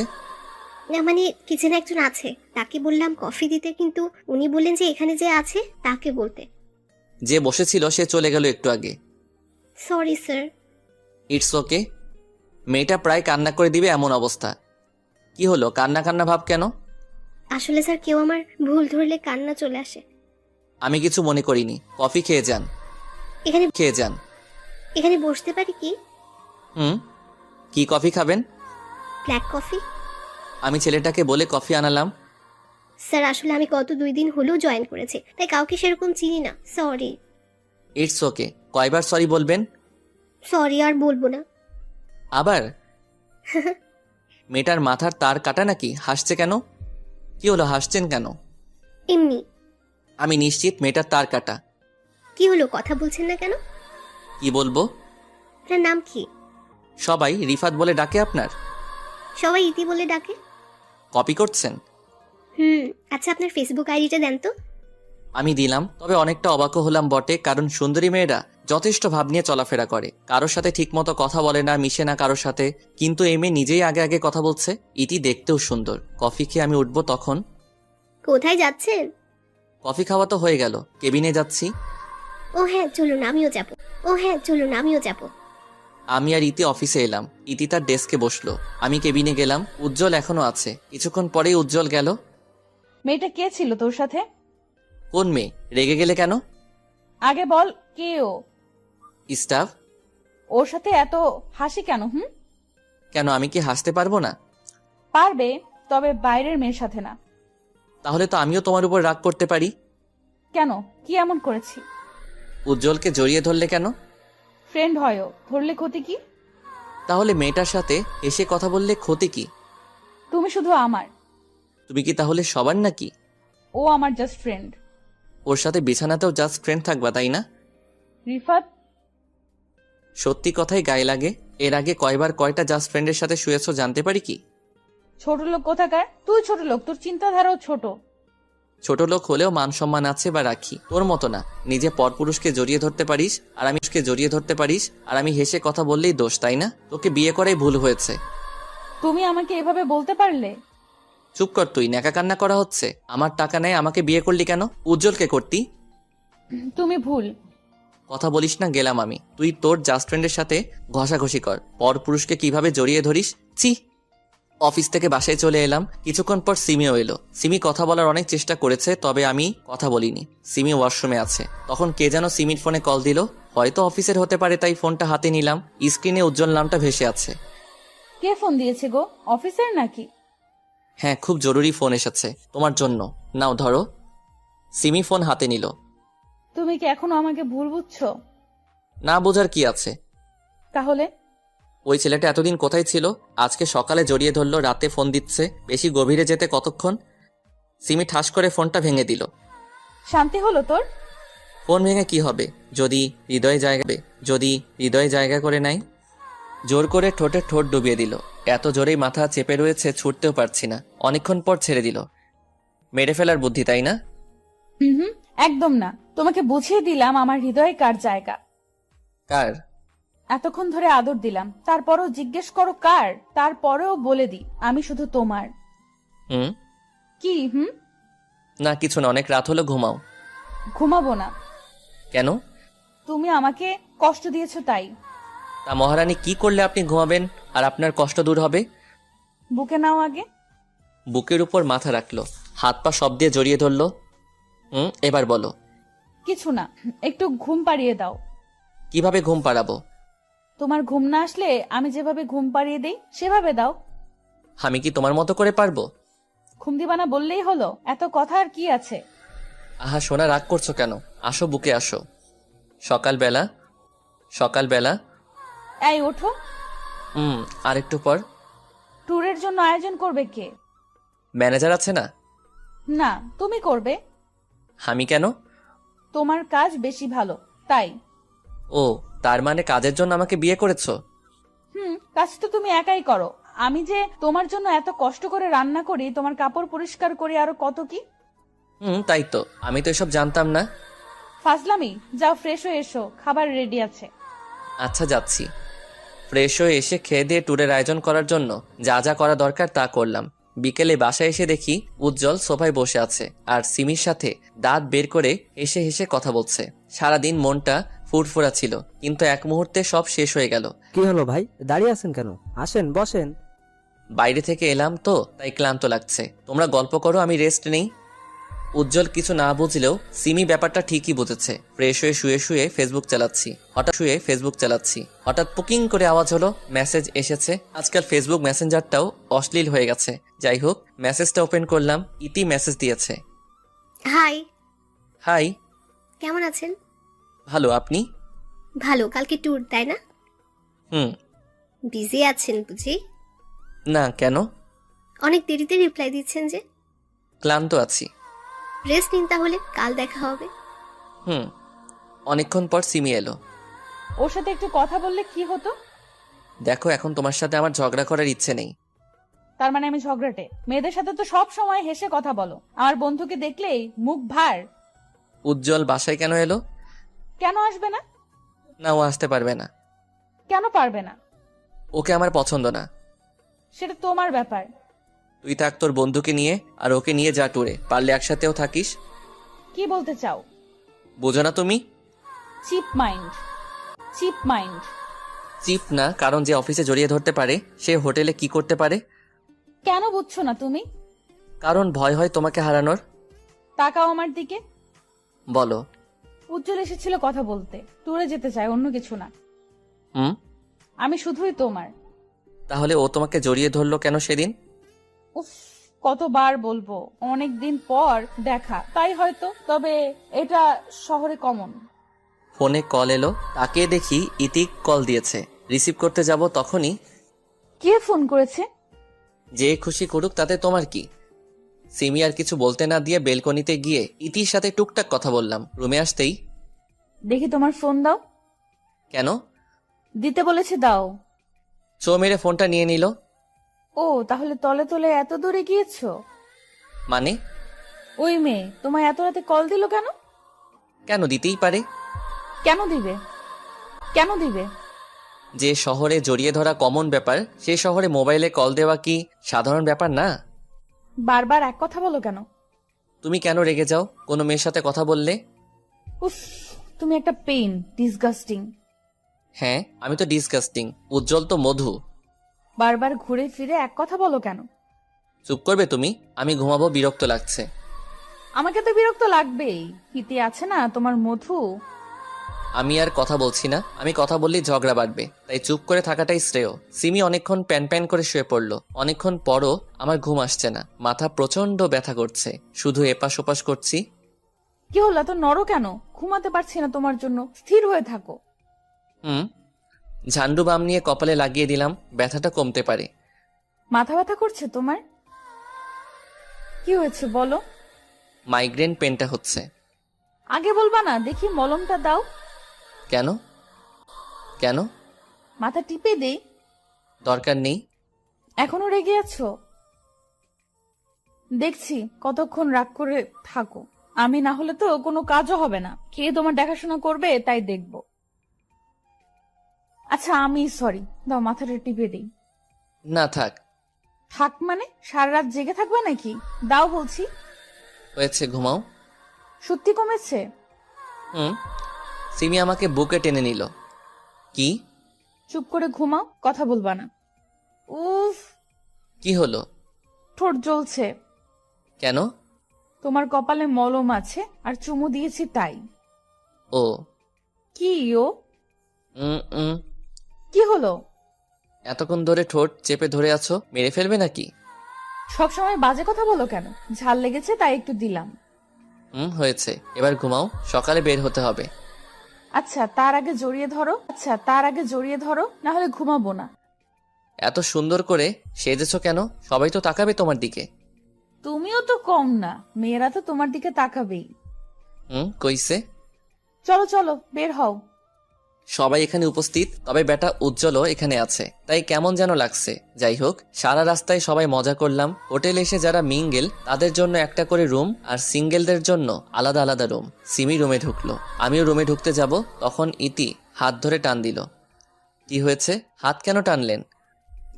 H: না মানে কিচেনে একজন আছে, তাকে বললাম কফি দিতে, কিন্তু উনি বললেন যে এখানে যে আছে তাকে বলতে।
A: যে বসেছিল সে চলে গেল একটু আগে।
H: Sorry sir.
A: It's okay. মেয়েটা প্রায় কান্না করে দিবে এমন অবস্থা। কি হলো, কান্না কান্না ভাব কেন?
H: আসলে স্যার, কেউ আমার ভুল ধরলে কান্না চলে আসে।
A: আমি কিছু মনে করিনি। কফি খেয়ে যান।
H: এখানে এখানে বসতে পারি কি?
A: কি কফি খাবেন?
H: Black coffee.
A: আমি ছেলেটাকে বলে কফি আনালাম।
H: স্যার আসলে আমি গত 2 দিন হলো জয়েন করেছি, তাই কাউকে সেরকম চিনি না, সরি।
A: It's okay. কয়বার সরি বলবেন?
H: সরি আর বলবো না।
A: আবার? মেয়েটার মাথার তার কাটা নাকি? হাসছে কেন? কি হলো, হাসছেন কেন?
H: এমনি।
A: আমি নিশ্চিত মেয়েটার তার কাটা।
H: কি হলো, কথা বলছেন না কেন?
A: কি বলবো?
H: আপনার নাম কি?
A: সবাই রিফাত বলে ডাকে আপনার?
H: সবাই ইতি বলে ডাকে।
A: কপি করছেন?
H: আচ্ছা আপনার ফেসবুক আইডিটা দেন তো।
A: আমি দিলাম, তবে অনেকটা অবাকও হলাম বটে, কারণ সুন্দরী মেয়েরা যথেষ্ট ভাব নিয়ে চলাফেরা করে, কারোর সাথে ঠিকমতো কথা বলে না, মিশে না কারোর সাথে। কিন্তু এই মেয়ে নিজেই আগে আগে কথা বলছে। ইতি দেখতেও সুন্দর। কফি খেয়ে আমি উঠবো তখন।
H: কোথায় যাচ্ছেন?
A: কফি খাওয়া তো হয়ে গেল, কেবিনে যাচ্ছি।
H: ও হ্যাঁ চলুন আমিও যাব।
A: আমি আর ইতি অফিসে এলাম। ইতি তার ডেস্কে বসলো, আমি কেবিনে গেলাম। উজ্জ্বল এখনো আছে। কিছুক্ষণ পরেই উজ্জ্বল গেল।
B: মেয়েটা কে ছিল তোর সাথে?
A: কোন মেয়ে? রেগে গেলে কেন?
B: আগে বল কে ও?
A: স্টাফ।
B: ওর সাথে এত হাসি কেন?
A: কেন, আমি কি হাসতে পারবো না?
B: পারবে, তবে বাইরের মেয়ের সাথে না।
A: তাহলে তো আমিও তোমার উপর রাগ করতে পারি।
B: কেন, কি এমন করেছি?
A: উজ্জ্বলকে জড়িয়ে ধরলে কেন?
B: ফ্রেন্ড হয়ও, ধরলে ক্ষতি কি?
A: তাহলে মেয়েটার সাথে এসে কথা বললে ক্ষতি কি?
B: তুমি শুধু আমার।
A: তুমি কি তাহলে সবার নাকি?
B: ও আমার জাস্ট ফ্রেন্ড।
A: ওর সাথে বিছানাতেও জাস্ট ফ্রেন্ড থাকবা, তাই না?
B: রিফাত,
A: সত্যি কথাই গায়ে লাগে। এর আগে কয়বার কয়টা জাস্ট ফ্রেন্ডের সাথে শুয়েছো জানতে পারি কি?
B: ছোট লোক কোথাকার? তুই ছোট লোক, তোর চিন্তাধারাও ছোট।
A: ছোট লোক হলেও মান সম্মান আছে বা রাখি, তোর মতো না। নিজে পরপুরুষকে জড়িয়ে ধরতে পারিস আর আমি হেসে কথা বললেই দোষ, তাই না? তোকে বিয়ে করাই ভুল হয়েছে।
B: তুমি আমাকে এভাবে বলতে পারলে?
A: চুপ কর তুই, ন্যাকা কান্না করা হচ্ছে। আমার টাকা নেই, আমাকে বিয়ে করলি কেন? উজ্জ্বলকে করতি।
B: তুমি ভুল
A: কথা বলিস না, গেলাম আমি। তুই তোর জাস্ট ফ্রেন্ডের সাথে ঘষাঘষি কর, পরপুরুষকে কিভাবে জড়িয়ে ধরিস, ছি। অফিস থেকে বাসায় চলে এলাম। কিছুক্ষণ পর সিমিও এলো। সিমি কথা বলার অনেক চেষ্টা করেছে, তবে আমি কথা বলিনি। সিমি ওয়াশরুমে আছে। তখন কে যেন সিমির ফোনে কল দিল। হয়তো অফিসের হতে পারে, তাই ফোনটা হাতে নিলাম। স্ক্রিনে উজ্জ্বল নামটা ভেসে আছে।
B: কে ফোন দিয়েছে গো? অফিসের নাকি?
A: হ্যাঁ, খুব জরুরি ফোন এসেছে তোমার জন্য। নাও ধরো। সিমি ফোন হাতে নিল।
B: তুমি কি এখনো আমাকে ভুল বুঝছো?
A: না বোঝার কি আছে?
B: তাহলে
A: ওই ছেলেটা এতদিন কোথায় ছিল? আজকে সকালে জড়িয়ে ধরলো, রাতে ফোন দিচ্ছে। বেশি গভীরে যেতে কতক্ষণ? সিমি ঠাস করে ফোনটা ভেঙে দিল।
B: শান্তি হলো তোর?
A: ফোন ভেঙে কি হবে, যদি হৃদয়ে জায়গা করে নাই। জোর করে ঠোঁটে ঠোঁট ডুবিয়ে দিল। এত জোরেই মাথা চেপে রয়েছে, ছুটতেও পারছি না। অনেকক্ষণ পর ছেড়ে দিল। মেরে ফেলার বুদ্ধি, তাই না?
B: হুম, একদম না। তোমাকে বুঝিয়ে দিলাম আমার হৃদয়ে কার জায়গা।
A: কার?
B: এতক্ষণ ধরে আদর দিলাম, তারপরও জিজ্ঞেস করো কার? তারপরেও বলে দিই আমি শুধু তোমার। কি?
A: না কিছু না, অনেক রাত হলো, ঘুমাও।
B: ঘুমাবো না।
A: কেন?
B: তুমি আমাকে কষ্ট দিয়েছো তাই।
A: তা মহারানী, কি করলে আপনি ঘুমাবেন আর আপনার কষ্ট দূর হবে?
B: বুকে নাও আগে।
A: বুকের উপর মাথা রাখলো, হাত পা সব দিয়ে জড়িয়ে ধরলো। এবার বলো।
B: কিছু না, একটু ঘুম পাড়িয়ে দাও।
A: কিভাবে ঘুম পাড়াবো?
B: তোমার ঘুম না আসলে আমি যেভাবে ঘুম পাড়িয়ে দেই সেভাবে দাও।
A: আমি কি তোমার মতো করে পারবো?
B: ঘুম দিবা না বললেই হলো, এত কথা আর কি আছে?
A: আহা সোনা, রাগ করছো কেন? আসো, বুকে আসো। সকালবেলা।
B: এই ওঠো।
A: আর একটু পর।
B: ট্যুরের জন্য আয়োজন করবে কে?
A: ম্যানেজার আছে না?
B: না, তুমি করবে।
A: আমি কেন?
B: তোমার কাজ বেশি ভালো তাই।
A: ও, তার মানে কাজের জন্য আমাকে বিয়ে করেছো?
B: কাজ তো তুমি একাই করো। আমি যে তোমার জন্য এত কষ্ট করে রান্না করি, তোমার কাপড় পরিষ্কার করি, আরো কত কি।
A: তাই তো, আমি তো এসব জানতাম না।
B: ফাজলামি, যাও ফ্রেশ হয়ে এসো, খাবার রেডি আছে।
A: আচ্ছা যাচ্ছি। ফ্রেশ হয়ে এসে খেয়ে দিয়ে ট্যুরের আয়োজন করার জন্য যা যা করা দরকার তা করলাম। বিকেলে বাসায় এসে দেখি উজ্জ্বল সোফায় বসে আছে আর সিমির সাথে দাঁত বের করে হেসে হেসে কথা বলছে। সারাদিন মনটা ফুরফুরা ছিল, কিন্তু এক মুহূর্তে সব শেষ হয়ে গেল।
K: কি হলো ভাই, দাঁড়িয়ে আছেন কেন? আসেন বসেন।
A: বাইরে থেকে এলাম তো, তাই ক্লান্ত লাগছে। তোমরা গল্প করো, আমি রেস্ট নেই। উজ্জ্বল কিছু না বুঝলেও সিমি ব্যাপারটা ঠিকই বুঝেছে। ফ্রেশ হয়ে শুয়ে ফেসবুক চালাচ্ছি হঠাৎ পুকিং করে আওয়াজ হলো, মেসেজ এসেছে। আজকাল ফেসবুক মেসেঞ্জারটাও অশ্লীল হয়ে গেছে। যাই হোক, মেসেজটা ওপেন করলাম। ইতি মেসেজ দিয়েছে।
H: Hi,
A: hi.
H: কেমন আছেন?
A: ভালো, আপনি?
H: ভালো। কালকে ট্যুর, তাই না?
A: হুম।
H: বিজি আছেন বুঝি?
A: না, কেন?
H: অনেক দেরিতে রিপ্লাই দিচ্ছেন যে।
A: ক্লান্ত আছি।
H: রেস্ট নিন তাহলে, কাল দেখা হবে।
A: হুম। অনেকক্ষণ পর সিমি এলো।
B: ওর সাথে একটু কথা বললে কি হতো?
A: দেখো, এখন তোমার সাথে আমার ঝগড়া করার ইচ্ছে নেই।
B: তার মানে আমি ঝগড়াটে? মেয়েদের সাথে তো সব সময় হেসে কথা বলো, আমার বন্ধুকে দেখলেই মুখ ভার।
A: উজ্জ্বল বাসায় কেন এলো?
B: কেন আসবে না?
A: না, ও আসতে পারবে না।
B: কেন পারবে না?
A: ওকে আমার পছন্দ না।
B: সেটা তোমার ব্যাপার।
A: তুই থাক তোর বন্ধুকে নিয়ে, আর ওকে নিয়ে যা ট্যুরে, পারলে একসাথেও থাকিস।
B: কি বলতে চাও?
A: বোঝো না তুমি?
B: Chip mind.
A: চিপ না, কারণ যে অফিসে জড়িয়ে ধরতে পারে সে হোটেলে কি করতে পারে।
B: কেন বুঝছো না তুমি?
A: কারণ ভয় হয় তোমাকে হারানোর।
B: তাকাও আমার দিকে।
A: বলো।
B: উজ্জ্বল এসেছিল কথা বলতে, ট্যুরে যেতে চায়, অন্য কিছু না।
A: হুম।
B: আমি শুধুই তোমার।
A: তাহলে ও তোমাকে জড়িয়ে ধরলো কেন সেদিন?
B: উফ, কতবার বলবো, অনেক দিন পর দেখা, তাই হয়তো। তবে এটা শহরে কমন।
A: ফোনে কল এলো, তাকে দেখি ইতিক কল দিয়েছে। রিসিভ করতে যাব তখনই।
B: কে ফোন করেছে?
A: যে খুশি করুক, তাতে তোমার কি? সিমি আর কিছু বলতে না দিয়ে বেলকনিতে গিয়ে ইতির সাথে টুকটাক কথা বললাম। রুমে আসতেই,
B: দেখি তোমার ফোন দাও।
A: কেন?
B: দিতে বলেছে, দাও।
A: চো মেরে ফোনটা নিয়ে নিল।
B: ও, তাহলে তলে তলে এত দূরে গিয়েছো?
A: মানে?
B: ওই মেয়ে তোমায় এত রাতে কল দিল কেন?
A: কেন দিতেই পারে।
B: কেন দিবে?
A: যে শহরে জড়িয়ে ধরা কমন ব্যাপার, সে শহরে মোবাইলে কল দেওয়া কি সাধারণ ব্যাপার না?
B: বারবার এক কথা বলো কেন?
A: তুমি কেন রেগে যাও কোনো মেয়ের সাথে কথা বললে?
B: উফ, তুমি একটা পেইন, ডিসগাস্টিং।
A: হ্যাঁ, আমি তো ডিসকাস্টিং, উজ্জ্বল তো মধু।
B: বারবার ঘুরে ফিরে এক কথা বলো কেন?
A: চুপ করবে তুমি? আমি ঘুমাবো, বিরক্ত লাগছে।
B: আমাকে তো বিরক্ত লাগবেই, হিতে আছে না তোমার মধু।
A: আমি আর কথা বলছি না, আমি কথা বললেই ঝগড়া বাড়বে, তাই চুপ করে থাকাটাই শ্রেয়। সিমি অনেকক্ষণ প্যান প্যান করে শুয়ে পড়লো। অনেকক্ষণ পরও আমার ঘুম আসছে না, মাথা প্রচন্ড ব্যথা করছে, শুধু এপাশ ওপাশ করছি।
B: কি হলো, এত নড়ো কেন? ঘুমাতে পারছি না তোমার জন্য, স্থির হয়ে থাকো।
A: ঝান্ডু বাম নিয়ে কপালে লাগিয়ে দিলাম, ব্যথাটা কমতে পারে।
B: মাথা ব্যথা করছে তোমার? কি হয়েছে বলো।
A: মাইগ্রেন পেনটা হচ্ছে।
B: আগে বলবা না, দেখি মলমটা দাও।
A: কেন? কেন?
B: মাথা টিপে দেই।
A: দরকার নেই।
B: এখনো রেগে আছো? দেখছি কতক্ষণ রাগ করে থাকো। আমি না হলে তো কোনো কাজও হবে না, কে তোমার দেখাশোনা করবে তাই দেখবো। আচ্ছা, আমি সরি, দাও মাথাটা টিপে দিই।
A: না থাক।
B: থাক মানে? সারা রাত জেগে থাকবে নাকি? দাও বলছি।
A: হয়েছে, ঘুমাও।
B: সত্যি কমেছে?
A: সিমি আমাকে বুকে টেনে নিল। কি?
B: চুপ করে ঘুমাও, কথা বলবা না। উফ,
A: কি হলো?
B: ঠোঁট জ্বলছে।
A: কেন?
B: তোমার কপালে মলম আছে আর চুমু দিয়েছি তাই।
A: ও।
B: কি ও? কি হলো?
A: এতক্ষণ ধরে ঠোঁট চেপে ধরে আছো, মেরে ফেলবে নাকি?
B: সবসময় বাজে কথা বলো কেন? ঝাল লেগেছে তাই একটু দিলাম।
A: হয়েছে, এবার ঘুমাও, সকালে বের হতে হবে।
B: আচ্ছা, তার আগে জড়িয়ে ধরো, না হলে ঘুমাবো না।
A: এত সুন্দর করে সেজেছো কেন? সবাই তো তাকাবে তোমার দিকে।
B: তুমিও তো কম না, মেয়েরা তো তোমার দিকে তাকাবেই।
A: কইছে?
B: চলো চলো, বের হও।
A: সবাই এখানে উপস্থিত, তবে বেটা উজ্জ্বলও এখানে আছে, তাই কেমন যেন লাগছে। যাই হোক, সারা রাস্তায় সবাই মজা করলাম। হোটেলে এসে যারা মিঙ্গেল তাদের জন্য একটা করে রুম, আর সিঙ্গেলদের জন্য আলাদা আলাদা রুম। সিমি রুমে ঢুকলো, আমিও রুমে ঢুকতে যাব, তখন ইতি হাত ধরে টান দিল। কি হয়েছে? হাত কেন টানলেন?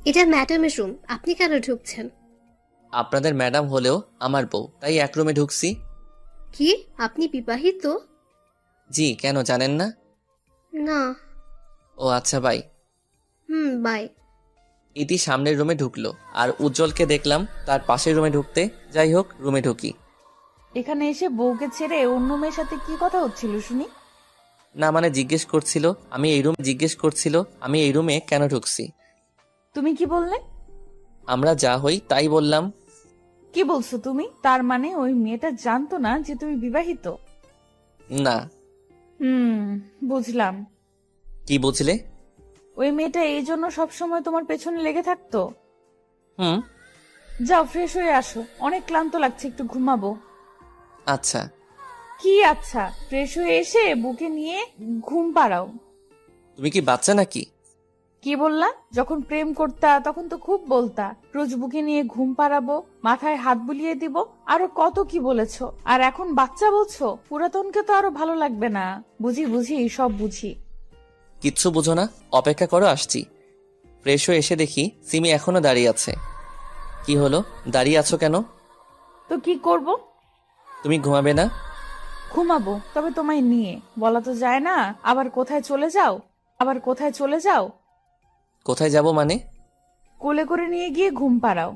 H: এটা ম্যাডামের রুম, আপনি কেন ঢুকছেন?
A: আপনাদের ম্যাডাম হলেও আমার বউ, তাই এক রুমে ঢুকছি।
H: কি আপনি বিবাহিত?
A: জি, কেন জানেন না?
H: না।
A: ও আচ্ছা, বাই।
H: বাই।
A: ইতি সামনের রুমে ঢুকলো, আর উজ্জ্বলকে দেখলাম তার পাশের রুমে ঢুকতে। যাই হোক, রুমে ঢুকি।
B: এখানে এসে বউকে ছেড়ে অন্য মেয়ের সাথে কি কথা হচ্ছিল শুনি?
A: না মানে জিজ্ঞেস করছিল আমি এই রুমে কেন ঢুকছি।
B: তুমি কি বললে?
A: আমরা যা হই তাই বললাম।
B: কি বলছো তুমি? তার মানে ওই মেয়েটা জানতো না যে তুমি বিবাহিত?
A: না।
B: বুঝলাম।
A: কি বুঝলে?
B: ওই মেয়েটা এই জন্য সবসময় তোমার পেছনে লেগে থাকতো?
A: হুম।
B: যাও ফ্রেশ হয়ে আসো, অনেক ক্লান্ত লাগছে, একটু ঘুমাবো।
A: আচ্ছা।
B: কি আচ্ছা? ফ্রেশ হয়ে এসে বুকে নিয়ে ঘুম পাড়াও।
A: তুমি কি বাচ্চা নাকি?
B: কি বললা? যখন প্রেম করতা তখন তো খুব বলতা রোজ বুকে নিয়ে ঘুম পাড়াবো, মাথায় হাত বুলিয়ে দিব, আরো কত কি বলেছো। আর এখন বাচ্চা বলছো? পুরাতনকে তো আরো ভালো লাগবে না। বুঝি সব বুঝি।
A: কিচ্ছু বুঝো না, অপেক্ষা করো, আসছি। ফ্রেশ হয়ে এসে দেখি সিমি এখনো দাঁড়িয়ে আছে। কি হলো, দাঁড়িয়ে আছো কেন?
B: তো কি করব?
A: তুমি ঘুমাবে না?
B: ঘুমাবো, তবে তোমায় নিয়ে। বলা তো যায় না। আবার কোথায় চলে যাও।
A: কোথায় যাব মানে?
B: কোলে করে নিয়ে গিয়ে ঘুম পাড়াও।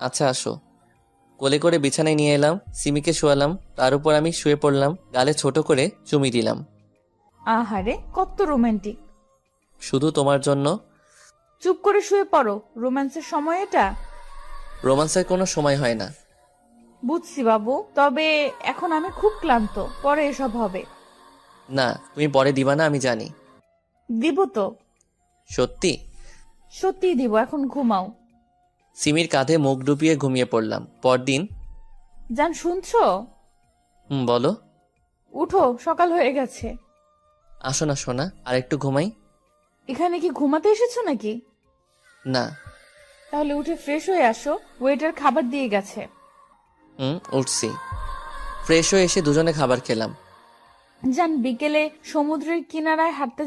A: আচ্ছা আসো। কোলে করে বিছানায় নিয়ে এলাম, সিমিকে শোয়ালাম, তার উপর আমি শুয়ে পড়লাম, গালে ছোট করে চুমি দিলাম।
B: আহারে কত রোমান্টিক।
A: শুধু তোমার জন্য।
B: চুপ করে শুয়ে পড়ো, রোম্যান্সের সময় এটা?
A: রোমান্সের কোনো সময় হয় না।
B: বুঝছি বাবু, তবে এখন আমি খুব ক্লান্ত, পরে এসব হবে।
A: না, তুমি পরে দিবা না আমি জানি।
B: দিব তো।
A: সত্যি?
B: সত্যিই দিব, এখন ঘুমাও।
A: সিমির কাঁধে মুখ ডুবিয়ে ঘুমিয়ে পড়লাম। পরদিন।
B: জান শুনছো?
A: বলো।
B: উঠো, সকাল হয়ে গেছে।
A: আসো না সোনা, আর একটু ঘুমাই।
B: এখানে কি ঘুমাতে এসেছো নাকি?
A: না।
B: তাহলে উঠে ফ্রেশ হয়ে আসো, ওয়েটার খাবার দিয়ে গেছে।
A: উঠছি। ফ্রেশ হয়ে এসে দুজনে খাবার খেলাম।
B: জান বিকেলে সমুদ্রের কিনারায় হাঁটতে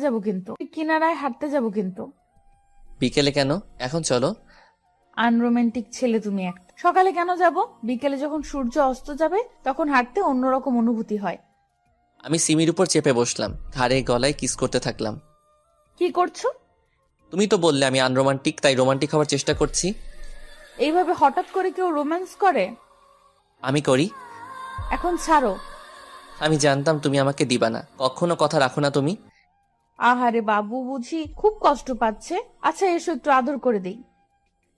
B: যাব কিন্তু।
A: বিকেলে কেন? এখন চলো।
B: আনরোমান্টিক ছেলে তুমি একটা। সকালে কেন যাব? বিকেলে যখন সূর্য অস্ত যাবে তখন হাঁটতে অন্যরকম অনুভূতি হয়।
A: আমি সিমির উপর চেপে বসলাম, ঘাড়ে গলায় কিস করতে থাকলাম।
B: কি করছো?
A: তুমি তো বললে আমি আনরোমান্টিক, তাই রোমান্টিক হওয়ার চেষ্টা করছি।
B: এইভাবে হঠাৎ করে কেউ রোম্যান্স করে?
A: আমি করি।
B: এখন ছাড়ো।
A: আমি জানতাম তুমি আমাকে দিবা না, কখনো কথা রাখো না তুমি।
B: আহারে বাবু বুঝি খুব কষ্ট পাচ্ছে। আচ্ছা এসো একটু আদর করে দিই।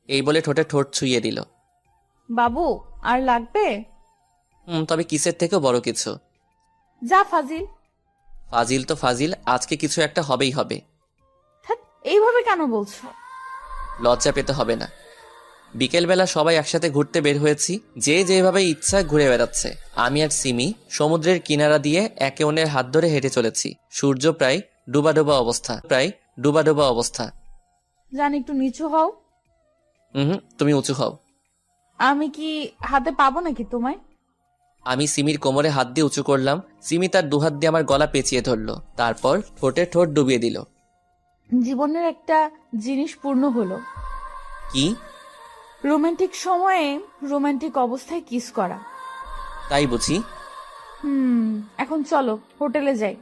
A: এই বলে ঠোঁটে ঠোঁট ছুঁয়ে দিল।
B: বাবু আর লাগবে?
A: তবে কিসের থেকেও বড় কিছু।
B: যা ফাজিল।
A: ফাজিল তো ফাজিল, আজকে কিছু একটা হবেই হবে।
B: ধ্যাৎ, এইভাবে কেন বলছো?
A: লজ্জা পেতে হবে না। বিকেলবেলা সবাই একসাথে ঘুরতে বের হয়েছি, যে যেভাবে ইচ্ছা ঘুরে বেড়াচ্ছে। আমি আর সিমি সমুদ্রের কিনারা দিয়ে একে অন্যের হাত ধরে হেঁটে চলেছি। সূর্য প্রায় ডুবা অবস্থা।
B: জান একটু নিচু হও।
A: তুমি উঁচু হও।
B: আমি কি হাতে পাবো নাকি তোমায়?
A: আমি সিমির কোমরে হাত দিয়ে উঁচু করলাম। সিমি তার দুহাত দিয়ে আমার গলা পেঁচিয়ে ধরলো, তারপর ঠোঁটে ঠোঁট ডুবিয়ে দিল।
B: জীবনের একটা জিনিস পূর্ণ হলো।
A: কি?
B: রোমান্টিক সময়ে রোমান্টিক অবস্থায় কিস করা।
A: তাই বুঝি।
B: এখন চলো হোটেলে যাই।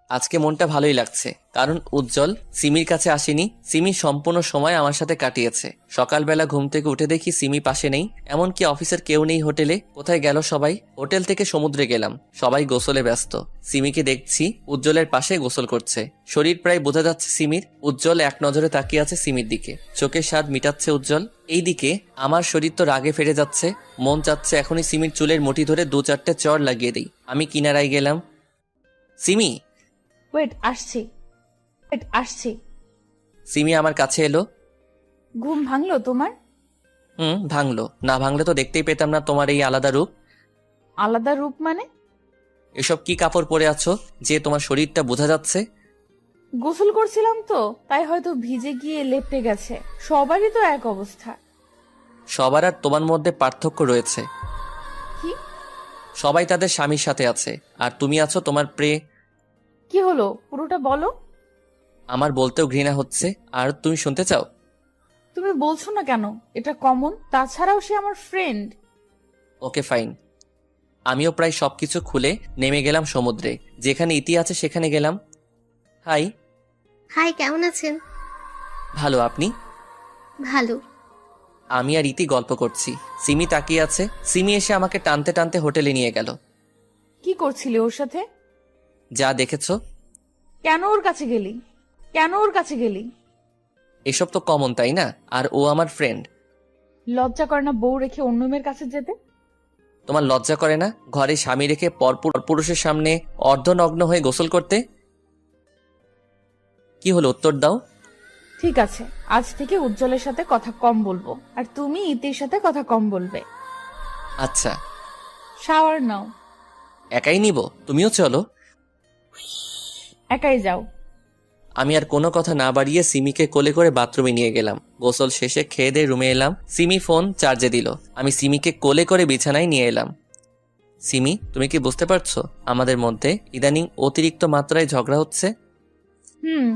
A: আজকে মনটা ভালোই লাগছে, কারণ উজ্জ্বল সিমির কাছে আসেনি। সিমি সম্পূর্ণ সময় আমার সাথে কাটিয়েছে। সকালবেলা ঘুম থেকে উঠে দেখি সিমি পাশে নেই, এমনকি অফিসের কেউ নেই হোটেলে। কোথায় গেল সবাই? হোটেল থেকে সমুদ্রে গেলাম, সবাই গোসলে ব্যস্ত। সিমিকে দেখছি উজ্জ্বলের পাশে গোসল করছে। শরীর প্রায় বোঝা যাচ্ছে সিমির। উজ্জ্বল এক নজরে তাকিয়ে আছে সিমির দিকে, চোখের স্বাদ মিটাচ্ছে উজ্জ্বল। এইদিকে আমার শরীর তো রাগে ফেটে যাচ্ছে, মন চাচ্ছে এখনই সিমির চুলের মুঠি ধরে 2-4টে চড় লাগিয়ে দিই। আমি কিনারায় গেলাম। সিমি।
B: ওয়েট আসছি।
A: সিমি আমার কাছে এলো।
B: ঘুম ভাঙলো তোমার?
A: ভাঙলো। না ভাঙলে তো দেখতেই পেতাম না তোমার এই আলাদা রূপ।
B: আলাদা রূপ মানে?
A: এসব কি কাপড় পরে আছো যে তোমার শরীরটা বোঝা যাচ্ছে?
B: গোসল করছিলাম তো, তাই হয়তো ভিজে গিয়ে লেপটে গেছে। সবারই তো এক অবস্থা।
A: সবার আর তোমার মধ্যে পার্থক্য রয়েছে।
B: কি?
A: সবাই তাদের স্বামীর সাথে আছে, আর তুমি আছো তোমার
B: কি হলো পুরোটা বলো।
A: আমার বলতেও ঘৃণা হচ্ছে, আর তুমি শুনতে চাও?
B: তুমি বলছো না কেন? এটা কমন। তাছাড়াও সে আমার ফ্রেন্ড।
A: Okay fine. আমিও প্রায় সবকিছু খুলে নেমে গেলাম সমুদ্রে। যেখানে ইতি আছে সেখানে গেলাম। হাই।
H: হাই, কেমন আছেন?
A: ভালো, আপনি?
H: ভালো।
A: আমি আর ইতি গল্প করছি, সিমি তাকিয়ে আছে। সিমি এসে আমাকে টানতে টানতে হোটেলে নিয়ে গেল।
B: কি করছিলি ওর সাথে?
A: যা দেখেছো।
B: কেন ওর কাছে গেলি? কেন ওর কাছে গেলি?
A: এসব তো কমন, তাই না? আর ও আমার ফ্রেন্ড।
B: লজ্জা করে না বউ রেখে অন্য মেয়ের কাছে যেতে?
A: তোমার লজ্জা করে না ঘরে স্বামী রেখে পুরুষের সামনে অর্ধনগ্ন হয়ে গোসল করতে? কি হলো, উত্তর দাও।
B: ঠিক আছে, আজ থেকে উজ্জ্বলের সাথে কথা কম বলবো, আর তুমি ইতির সাথে কথা কম বলবে।
A: আচ্ছা।
B: শাওয়ার নাও।
A: একাই নিব? তুমিও চলো।
B: একাই যাও।
A: আমি আর কোনো কথা না বাড়িয়ে সিমিকে কোলে করে বাথরুমে নিয়ে গেলাম। গোসল শেষে খেয়ে দিয়ে রুমে এলাম। সিমি ফোন চার্জে দিল। আমি সিমিকে কোলে করে বিছানায় নিয়ে এলাম। সিমি, তুমি কি বুঝতে পারছো আমাদের মধ্যে ইদানিং অতিরিক্ত মাত্রায় ঝগড়া হচ্ছে?
B: হুম।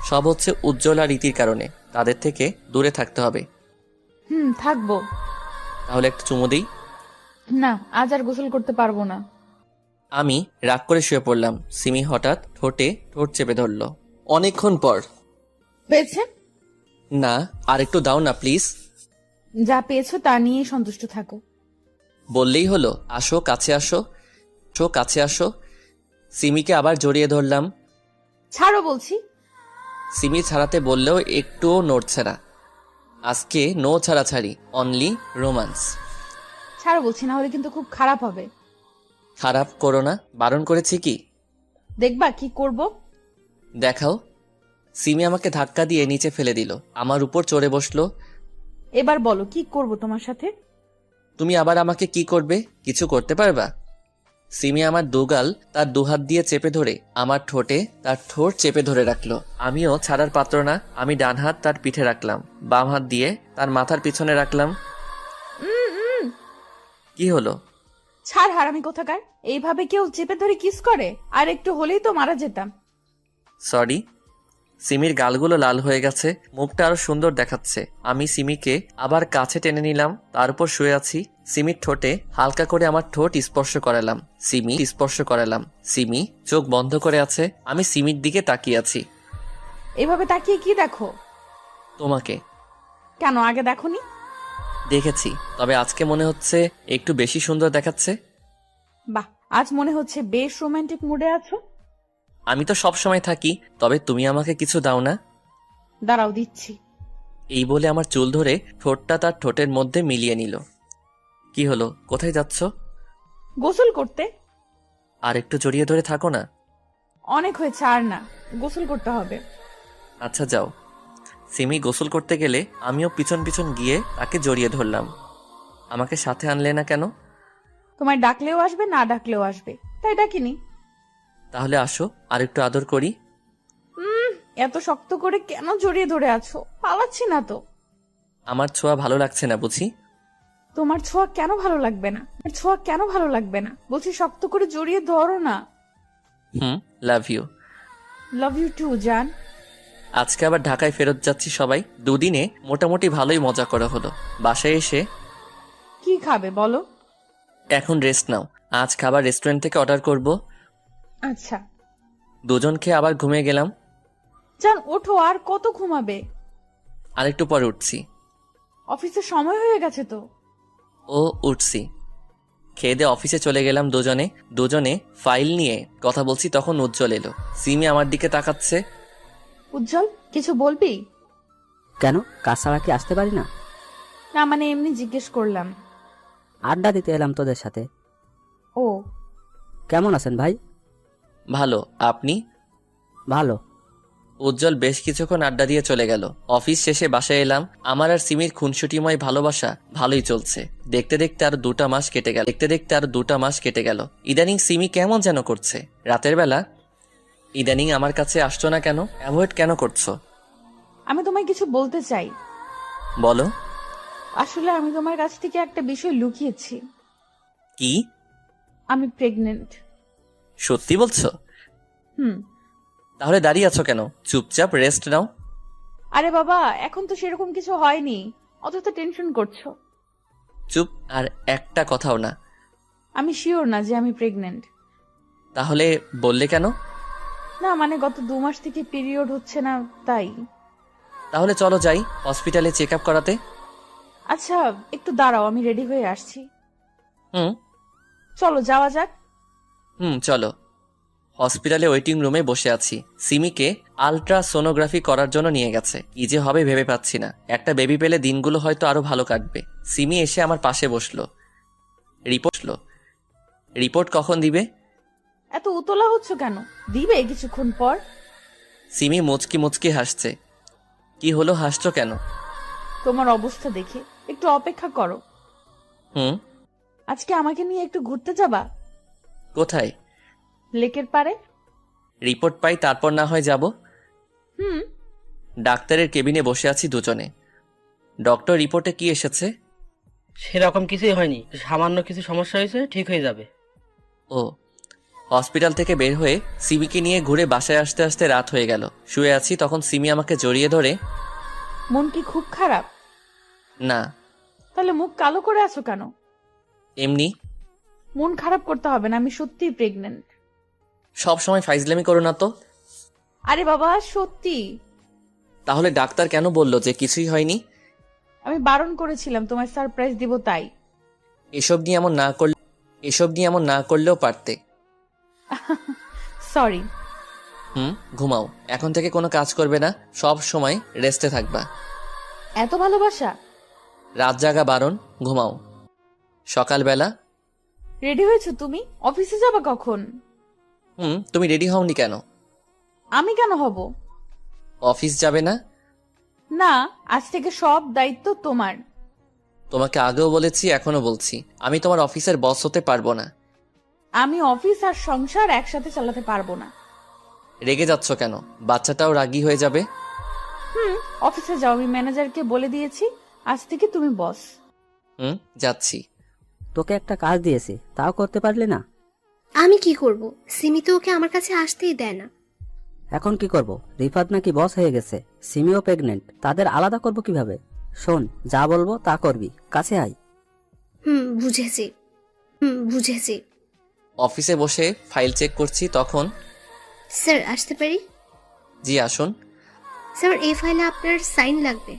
A: সব হচ্ছে উজ্জ্বল আর রীতির কারণে। তাদের থেকে দূরে থাকতে হবে।
B: থাকবো।
A: তাহলে একটা চুমু দিই?
B: না, আজ আর গোসল করতে পারবো না।
A: আমি রাগ করে শুয়ে পড়লাম। সিমি হঠাৎ ঠোঁটে ঠোঁট চেপে ধরল। অনেকক্ষণ পর।
B: পেয়েছে?
A: না, আর একটু দাও না প্লিজ।
B: যা পেয়েছো তা নিয়েই সন্তুষ্ট থাকো।
A: বললেই হলো। আসো কাছে আসো, কাছে আসো। সিমিকে আবার জড়িয়ে ধরলাম।
B: ছাড়ো বলছি।
A: সিমি ছাড়াতে বললেও একটুও নড়ছে না। আজকে নো ছাড়াছাড়ি, অনলি রোমান্স।
B: ছাড়ো বলছি, না হলে কিন্তু খুব খারাপ হবে।
A: খারাপ করো না, বারণ করেছি কি?
B: দেখবা কি করব।
A: দেখাও। সিমি আমাকে ধাক্কা দিয়ে নিচে ফেলে দিল, আমার উপর চড়ে বসলো।
B: এবার বলো কি করব তোমার সাথে?
A: তুমি আবার আমাকে কি করবে? কিছু করতে পারবা? সিমি আমার দুগাল তার দুহাত দিয়ে চেপে ধরে আমার ঠোঁটে তার ঠোঁট চেপে ধরে রাখলো। আমিও ছাড়ার পাত্র না। আমি ডান হাত তার পিঠে রাখলাম, বাম হাত দিয়ে তার মাথার পিছনে রাখলাম। কি হলো?
B: ছাড় হারামি কোথাকার। এইভাবে কেউ চেপে ধরে কিস করে? আর একটু হলেই তো মারা যেতাম।
A: সরি। সিমির গালগুলো লাল হয়ে গেছে, মুখটা আরো সুন্দর দেখাচ্ছে। আমি সিমিকে আবার কাছে টেনে নিলাম, তার উপর শুয়ে আছি। সিমির ঠোঁটে হালকা করে আমার ঠোঁট স্পর্শ করালাম। সিমি স্পর্শ করালাম। সিমি চোখ বন্ধ করে আছে। আমি সিমির দিকে তাকিয়ে আছি।
B: এভাবে তাকিয়ে কি দেখো?
A: তোমাকে।
B: কেন আগে দেখোনি?
A: দেখেছি, তবে আজকে মনে হচ্ছে একটু বেশি সুন্দর দেখাচ্ছে।
B: বাহ, আজ মনে হচ্ছে বেশ রোমান্টিক মুডে আছো।
A: আমি তো সব সময় থাকি, তবে তুমি আমাকে কিছু দাও না?
B: দাঁড়াও, দিচ্ছি।
A: এই বলে আমার চুল ধরে ঠোঁটটা তার ঠোঁটের মধ্যে মিলিয়ে নিল। কি হলো, কোথায় যাচ্ছ?
B: গোসল করতে।
A: আর একটু জড়িয়ে ধরে থাকো না।
B: অনেক হয়েছে, আর না, গোসল করতে হবে।
A: আচ্ছা যাও। সিমি গোসল করতে গেলে আমিও পিছন পিছন গিয়ে তাকে জড়িয়ে ধরলাম। আমাকে সাথে আনলে না কেন?
B: তোমায় ডাকলেও আসবে, না ডাকলেও আসবে, তাই ডাকিনি।
A: তাহলে আসো, আর একটু আদর করি।
B: এত শক্ত করে কেন জড়িয়ে ধরে আছো? পালাচ্ছি না তো।
A: আমার ছোঁয়া ভালো লাগছে না বুঝি?
B: তোমার ছোঁয়া কেন ভালো লাগবে না? ছোঁয়া কেন ভালো লাগবে না বলছি? শক্ত করে জড়িয়ে ধরো না।
A: Love you.
B: Love you too জান।
A: আজকে আবার ঢাকায় ফেরত যাচ্ছি সবাই। দুদিনে মোটামুটি ভালোই মজা করা হলো। বাসায় এসে
B: কি খাবে বলো?
A: এখন রেস্ট নাও। আজ খাবার রেস্টুরেন্ট থেকে অর্ডার করব।
B: আচ্ছা।
A: দুজন খেয়ে আবার ঘুমিয়ে গেলাম।
B: জান ওঠো, আর কত ঘুমাবে?
A: আরেকটু পরে উঠছি।
B: অফিসের সময় হয়ে গেছে তো।
A: ও উঠছি। খেয়ে দিয়ে অফিসে চলে গেলাম। দুজনে ফাইল নিয়ে কথা বলছি, তখন উজ্জ্বল এলো। সিমি আমার দিকে তাকাচ্ছে।
B: উজ্জ্বল, কিছু বলবি?
K: কেন, কাজ ছাড়া কি আসতে পারি না?
B: না মানে এমনি জিজ্ঞেস করলাম।
K: আড্ডা দিতে এলাম তোদের সাথে।
B: ও।
K: কেমন আছেন ভাই?
A: ভালো, আপনি?
K: ভালো।
A: উজ্জ্বল বেশ কিছুক্ষণ আড্ডা দিয়ে চলে গেল। অফিস শেষে বাসায় এলাম। আমার আর সিমির খুনসুটিময় ভালোবাসা ভালোই চলছে। দেখতে দেখতে আর 2টা মাস কেটে গেল। ইদানিং সিমি কেমন যেন করছে। রাতের বেলা ইদানিং আমার কাছে আসছো না কেন? অ্যাভয়েড কেন করছো?
B: আমি তোমায় কিছু বলতে চাই।
A: বলো।
B: আসলে আমি তোমার কাছ থেকে একটা বিষয় লুকিয়েছি।
A: কি?
B: আমি প্রেগনেন্ট।
A: সত্যি বলছো? তাহলে দাঁড়িয়ে আছো কেন? চুপচাপ রেস্ট নাও।
B: আরে বাবা, এখন তো সেরকম কিছু হয়নি, অথচ টেনশন করছো।
A: চুপ, আর একটা কথাও না।
B: আমি শিওর না যে আমি প্রেগনেন্ট।
A: তাহলে বললে কেন?
B: না মানে গত 2 মাস থেকে পিরিয়ড হচ্ছে না, তাই।
A: তাহলে চলো যাই হসপিটালে চেক আপ করাতে।
B: আচ্ছা একটু দাঁড়াও, আমি রেডি হয়ে আসছি।
A: হুম
B: চলো যাওয়া যাক।
A: চলো। হসপিটালে ওয়েটিং রুমে বসে আছি। সিমিকে আলট্রাসোনোগ্রাফি করার জন্য নিয়ে গেছে। কি যে হবে ভেবে পাচ্ছি না। একটা বেবি পেলে দিনগুলো হয়তো আরো ভালো কাটবে। সিমি এসে আমার পাশে বসলো। রিপোর্ট কখন দিবে?
B: এত উতলা হচ্ছ কেন? দিবে কিছুক্ষণ পর।
A: সিমি মুচকি মুচকি হাসছে। কি হলো, হাসছো কেন?
B: তোমার অবস্থা দেখে। একটু অপেক্ষা করো।
A: হুম
B: আজকে আমাকে নিয়ে একটু ঘুরতে যাবা?
A: কোথায়?
B: লেকের পারে।
A: রিপোর্ট পাই তারপর না হয় যাব।
B: হুম।
A: ডাক্তারের কেবিনে বসে আছি দুজনে। ডক্টর রিপোর্টে কি এসেছে?
L: সেরকম কিছুই হয়নি, সামান্য কিছু সমস্যা হয়েছে, ঠিক হয়ে যাবে।
A: ও। হসপিটাল থেকে বের হয়ে সিমিকে নিয়ে ঘুরে বাসায় আসতে আসতে রাত হয়ে গেল। শুয়ে আছি, তখন সিমি আমাকে জড়িয়ে ধরে।
B: মন কি খুব খারাপ?
A: না,
B: তাহলে মুখ কালো করে আছো কেন?
A: এমনি।
B: মন খারাপ করতে হবে না, আমি সত্যিই প্রেগনেন্ট।
A: সব সময় ফাইজলামি করো না তো।
B: আরে বাবা সত্যি।
A: তাহলে ডাক্তার কেন বলল যে কিছুই হয়নি?
B: আমি বারণ করেছিলাম, তোমায় সারপ্রাইজ দিব তাই।
A: এসব নিয়ে এমন না করলেও পারতে।
B: সরি।
A: ঘুমাও। এখন থেকে কোনো কাজ করবে না, সব সময় রেস্টে থাকবা।
B: এত ভালোবাসা?
A: রাত জাগা বারণ, ঘুমাও। সকালবেলা।
B: রেডি হয়েছো তুমি? অফিসে যাবা কখন?
A: তুমি রেডি হওনি কেন?
B: আমি কেন হব?
A: অফিস যাবে না?
B: না, আজ থেকে সব দায়িত্ব তোমার।
A: তোমাকে আগেও বলেছি, এখনো বলছি, আমি তোমার অফিসের বস হতে পারবো না।
B: আমি অফিস আর সংসার একসাথে চালাতে পারবো না।
A: রেগে যাচ্ছ কেন? বাচ্চাটাও রাগী হয়ে যাবে।
B: অফিসে যাও, আমি ম্যানেজারকে বলে দিয়েছি আজ থেকে তুমি বস।
A: যাচ্ছি।
K: তোকে একটা কাজ দিয়েছি, তাও করতে পারলি না।
H: আমি কি করব? সিমি তো ওকে আমার কাছে আসতেই দেয় না।
K: এখন কি করব? রিফাত নাকি বস হয়ে গেছে, সিমিও প্রেগনেন্ট, তাদের আলাদা করব কিভাবে? শোন, যা বলবো তা করবি, কাছে আয়।
H: বুঝেছি।
A: অফিসে বসে ফাইল চেক করছি, তখন।
H: স্যার আসতে পারি?
A: জি আসুন।
H: স্যার এই ফাইলে আপনার সাইন লাগবে।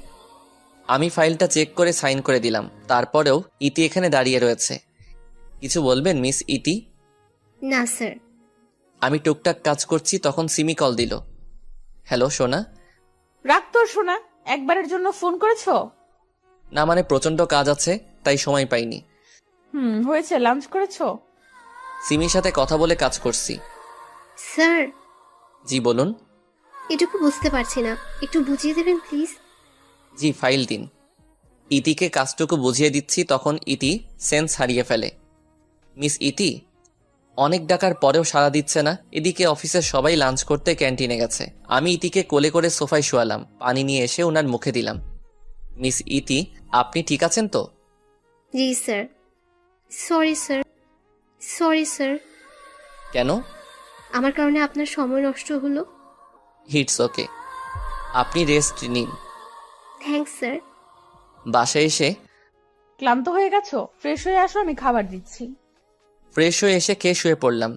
A: আমি ফাইলটা চেক করে সাইন করে দিলাম। তারপরেও ইতি এখানে দাঁড়িয়ে রয়েছে। কিছু বলবেন মিস ইতি?
H: না স্যার।
A: আমি টুকটাক কাজ করছি, তখন সিমি কল দিল। হ্যালো সোনা।
B: রাগ তোর শোনা, একবারের জন্য ফোন করেছো?
A: না মানে প্রচন্ড কাজ আছে, তাই সময় পাইনি।
B: হয়েছে, লাঞ্চ করেছো?
A: সিমির সাথে কথা বলে কাজ করছি।
H: স্যার।
A: জি বলুন।
H: এটুকু বুঝতে পারছি না, একটু বুঝিয়ে দেবেন প্লিজ।
A: জি ফাইল দিন। ইতিকে কাজটুকু বুঝিয়ে দিচ্ছি, তখন ইতি সেন্স হারিয়ে ফেলে। মিস ইতি, অনেক ডাকার পরেও সাড়া দিচ্ছে না। এদিকে অফিসের সবাই লাঞ্চ করতে ক্যান্টিনে গেছে। আমি ইতিকে কোলে করে সোফায় শোয়ালাম, পানি নিয়ে এসে ওনার মুখে দিলাম। মিস ইতি, আপনি ঠিক আছেন তো?
H: জি স্যার। Sorry sir.
A: কেন?
H: আমার কারণে আপনার সময় নষ্ট হলো।
A: হিটস ওকে, আপনি রেস্ট নিন।
H: Thanks sir.
A: বাসায় এসে।
B: ক্লান্ত হয়ে গেছো? ফ্রেশ হয়ে আসো, আমি খাবার দিচ্ছি।
A: ফ্রেশ হয়ে এসে খেয়ে শুয়ে পড়লাম।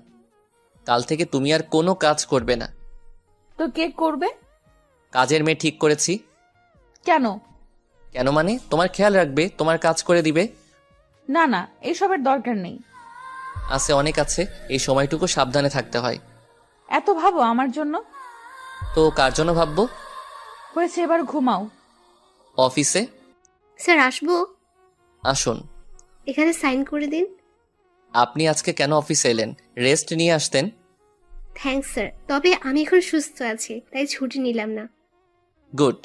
A: কাল থেকে তুমি আর কোনো কাজ করবে না।
B: তো কে করবে?
A: কাজের মেয়ে ঠিক করেছি।
B: কেন?
A: কেন মানে তোমার খেয়াল রাখবে, তোমার কাজ করে দিবে।
B: না না, এসবের দরকার নেই।
A: আছে, অনেক আছে, এই সময়টুকু সাবধানে থাকতে হয়।
B: এত ভাবো আমার জন্য?
A: তো কার জন্য ভাববো?
B: হয়েছে, এবার ঘুমাও।
A: অফিসে।
H: স্যার আসবো?
A: আসুন।
H: এখানে সাইন করে দিন।
A: আপনি আজকে কেন অফিসে এলেন? রেস্ট নিয়ে আসতেন।
H: থ্যাঙ্কস স্যার, তবে আমি এখন সুস্থ আছি, তাই ছুটি নিলাম না।
A: গুড।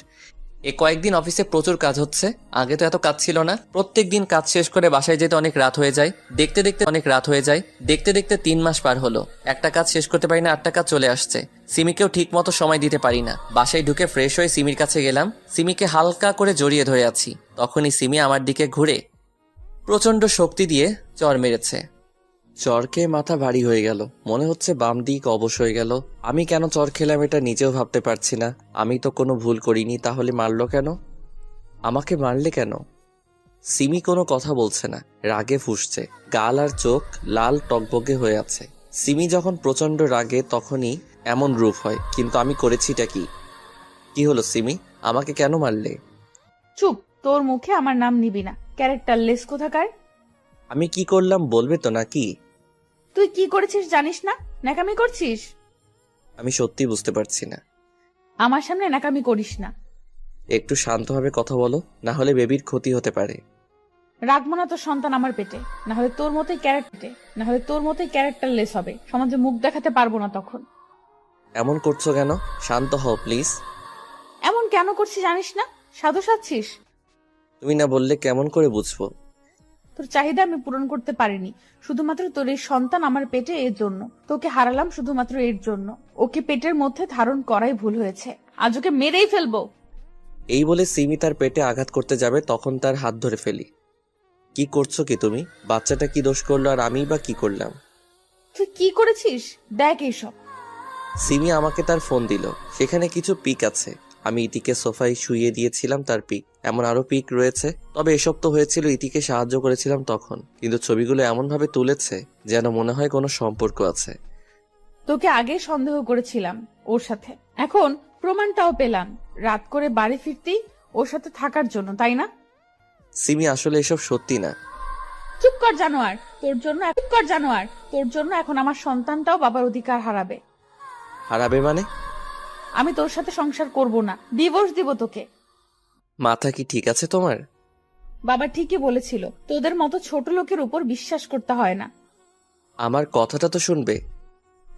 A: এ কয়েকদিন অফিসে প্রচুর কাজ হচ্ছে, আগে তো এত কাজ ছিল না। প্রত্যেকদিন কাজ শেষ করে বাসায় যেতে অনেক রাত হয়ে যায়। দেখতে দেখতে 3 মাস পার হলো। একটা কাজ শেষ করতে পারি না, 8টা কাজ চলে আসছে। সিমিকেও ঠিক মতো সময় দিতে পারি না। বাসায় ঢুকে ফ্রেশ হয়ে সিমির কাছে গেলাম। সিমিকে হালকা করে জড়িয়ে ধরে আছি, তখনই সিমি আমার দিকে ঘুরে প্রচন্ড শক্তি দিয়ে চর মেরেছে। চর খেয়ে মাথা ভারী হয়ে গেল, মনে হচ্ছে বাম দিক অবশ হয়ে গেল। আমি কেন চর খেলাম এটা নিজেও ভাবতে পারছি না। আমি তো কোনো ভুল করিনি, তাহলে মারলো কেন? আমাকে মারলে কেন? সিমি কোনো কথা বলছে না, রাগে ফুঁসছে, গাল আর চোখ লাল টকবগে হয়ে আছে। সিমি যখন প্রচন্ড রাগে তখনই এমন রূপ হয়, কিন্তু আমি করেছিটা কি? কি হলো সিমি, আমাকে কেন মারলে?
B: চুপ। তোর মুখে আমার নাম নিবি না, ক্যারেক্টার লেস কোথাকার।
A: আমি কি করলাম বলবে তো নাকি?
B: তুই কি করেছিস জানিস না? ন্যাকামি করছিস।
A: আমি সত্যি বুঝতে পারছি না।
B: আমার সামনে ন্যাকামি করিস না।
A: একটু শান্তভাবে কথা বলো, না হলে বেবির ক্ষতি হতে পারে।
B: রাখবো না তোর সন্তান আমার পেটে, না হলে তোর মতোই ক্যারেক্টার লেস হবে, সমাজে মুখ দেখাতে পারবো না তখন।
A: এমন করছো কেন? শান্ত হও প্লিজ।
B: এমন কেন করছিস জানিস না? সাধু সাজছিস।
A: তুমি না বললে কেমন করে বুঝবো?
B: তোর চাহিদা আমি পূরণ করতে পারিনি শুধুমাত্র তোর এই সন্তান আমার পেটে, এর জন্য তোকে হারালাম, শুধুমাত্র এর জন্য। ওকে পেটের মধ্যে ধারণ করাই ভুল হয়েছে, আজ ওকে মেরেই ফেলবো।
A: এই বলে সিমি তার পেটে আঘাত করতে যাবে, তখন তার হাত ধরে ফেলি। কি করছো কি তুমি? বাচ্চাটা কি দোষ করলো আর আমি বা কি করলাম?
B: তুই কি করেছিস দেখ এইসব।
A: সিমি আমাকে তার ফোন দিল, সেখানে কিছু পিক আছে। আমি ইতিকে সোফায় শুইয়ে দিয়েছিলাম, তার পিক। এমন আরো পিক রয়েছে, তবে এসব তো হয়েছিল ইতিকে সাহায্য করেছিলাম তখন, কিন্তু ছবিগুলো এমন ভাবে তুলেছে যেন মনে হয় কোনো সম্পর্ক আছে।
B: তোকে আগে সন্দেহ করেছিলাম ওর সাথে, এখন প্রমাণটাও পেলাম। রাত করে বাড়ি ফিরতেই ওর সাথে থাকার জন্য, তাই না?
A: সিমি আসলে এসব সত্যি না।
B: চুপ কর জানোয়ার, তোর জন্য এখন আমার সন্তানটাও বাবার অধিকার হারাবে।
A: হারাবে মানে?
B: আমি তোর সাথে সংসার করব না, ডিভোর্স দিব তোকে।
A: মাথা কি ঠিক আছে তোমার?
B: বাবা ঠিকই বলেছিল, তোদের মতো ছোট লোকের উপর বিশ্বাস করতে হয় না।
A: আমার কথাটা তো শুনবে।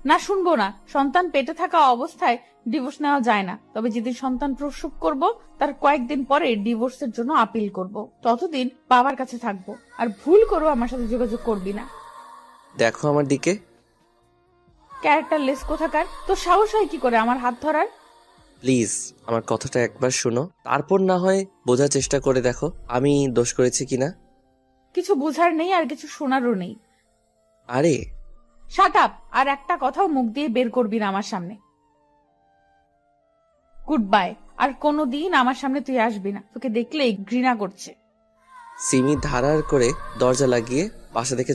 B: না, শুনবো না। সন্তান পেটে থাকা অবস্থায় ডিভোর্স নেওয়া যায় না, তবে যেদিন সন্তান প্রসব করব তার কয়েকদিন পরে ডিভোর্সের জন্য আপিল করব। ততদিন বাবার কাছে থাকবো, আর ভুল করো আমার সাথে যোগাযোগ করবি না।
A: দেখো আমার দিকে।
B: ক্যারেক্টার লেস কোথাকার, তোর সাহস হয় কি করে আমার হাত ধরার?
A: প্লিজ আমার কথাটা একবার শোনো, তারপর না হয় বোঝার চেষ্টা করে দেখো আমি দোষ করেছি কিনা।
B: কিছু বোঝার নেই আর কিছু শোনারও নেই।
A: আরে
B: শাট আপ, আর একটা কথাও মুখ দিয়ে বের করবি না আমার সামনে। গুড বাই, আর কোনোদিন আমার সামনে তুই আসবি না, তোকে দেখলেই ঘৃণা করছে।
A: সিমি ধারার করে দরজা লাগিয়ে বাসা দেখে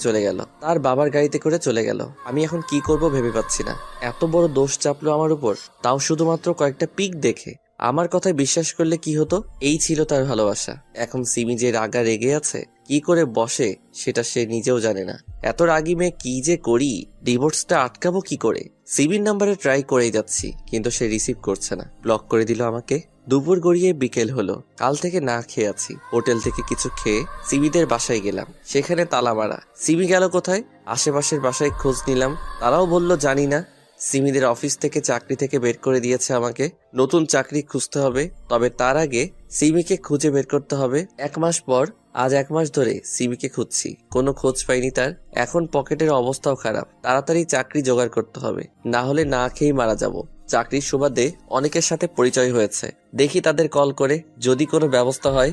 A: চলে গেল, তার বাবার গাড়িতে করে চলে গেল। আমি এখন কি করব ভেবে পাচ্ছি না। এত বড় দোষ চাপলো আমার উপর, তাও শুধুমাত্র কয়েকটা পিক দেখে। আমার কথায় বিশ্বাস করলে কি হতো? এই ছিল তার ভালোবাসা। এখন সিমি যে রাগা রেগে আছে, কি করে বসে সেটা সে নিজেও জানে না। এত রাগী মেয়ে কি যে করি, ডিভোর্সটা আটকাবো কি করে? সিমির নাম্বারে ট্রাই করেই যাচ্ছি, কিন্তু সে রিসিভ করছে না, ব্লক করে দিল আমাকে। দুপুর গড়িয়ে বিকেল হলো, কাল থেকে না খেয়ে আছি। হোটেল থেকে কিছু খেয়ে সিমিদের বাসায় গেলাম, সেখানে তালা মারা। সিমি গেল কোথায়? আশেপাশের বাসায় খোঁজ নিলাম, তারাও বলল জানি না। সিমিদের অফিস থেকে চাকরি থেকে বের করে দিয়েছে আমাকে, নতুন চাকরি খুঁজতে হবে। তবে তার আগে সিমিকে খুঁজে বের করতে হবে। 1 মাস পর, আজ 1 মাস ধরে সিমিকে খুঁজছি, কোনো খোঁজ পাইনি তার। এখন পকেটের অবস্থাও খারাপ, তাড়াতাড়ি চাকরি জোগাড় করতে হবে, না হলে না খেয়েই মারা যাব। চাকরির সুবাদে অনেকের সাথে পরিচয় হয়েছে, দেখি তাদের কল করে যদি কোনো ব্যবস্থা হয়।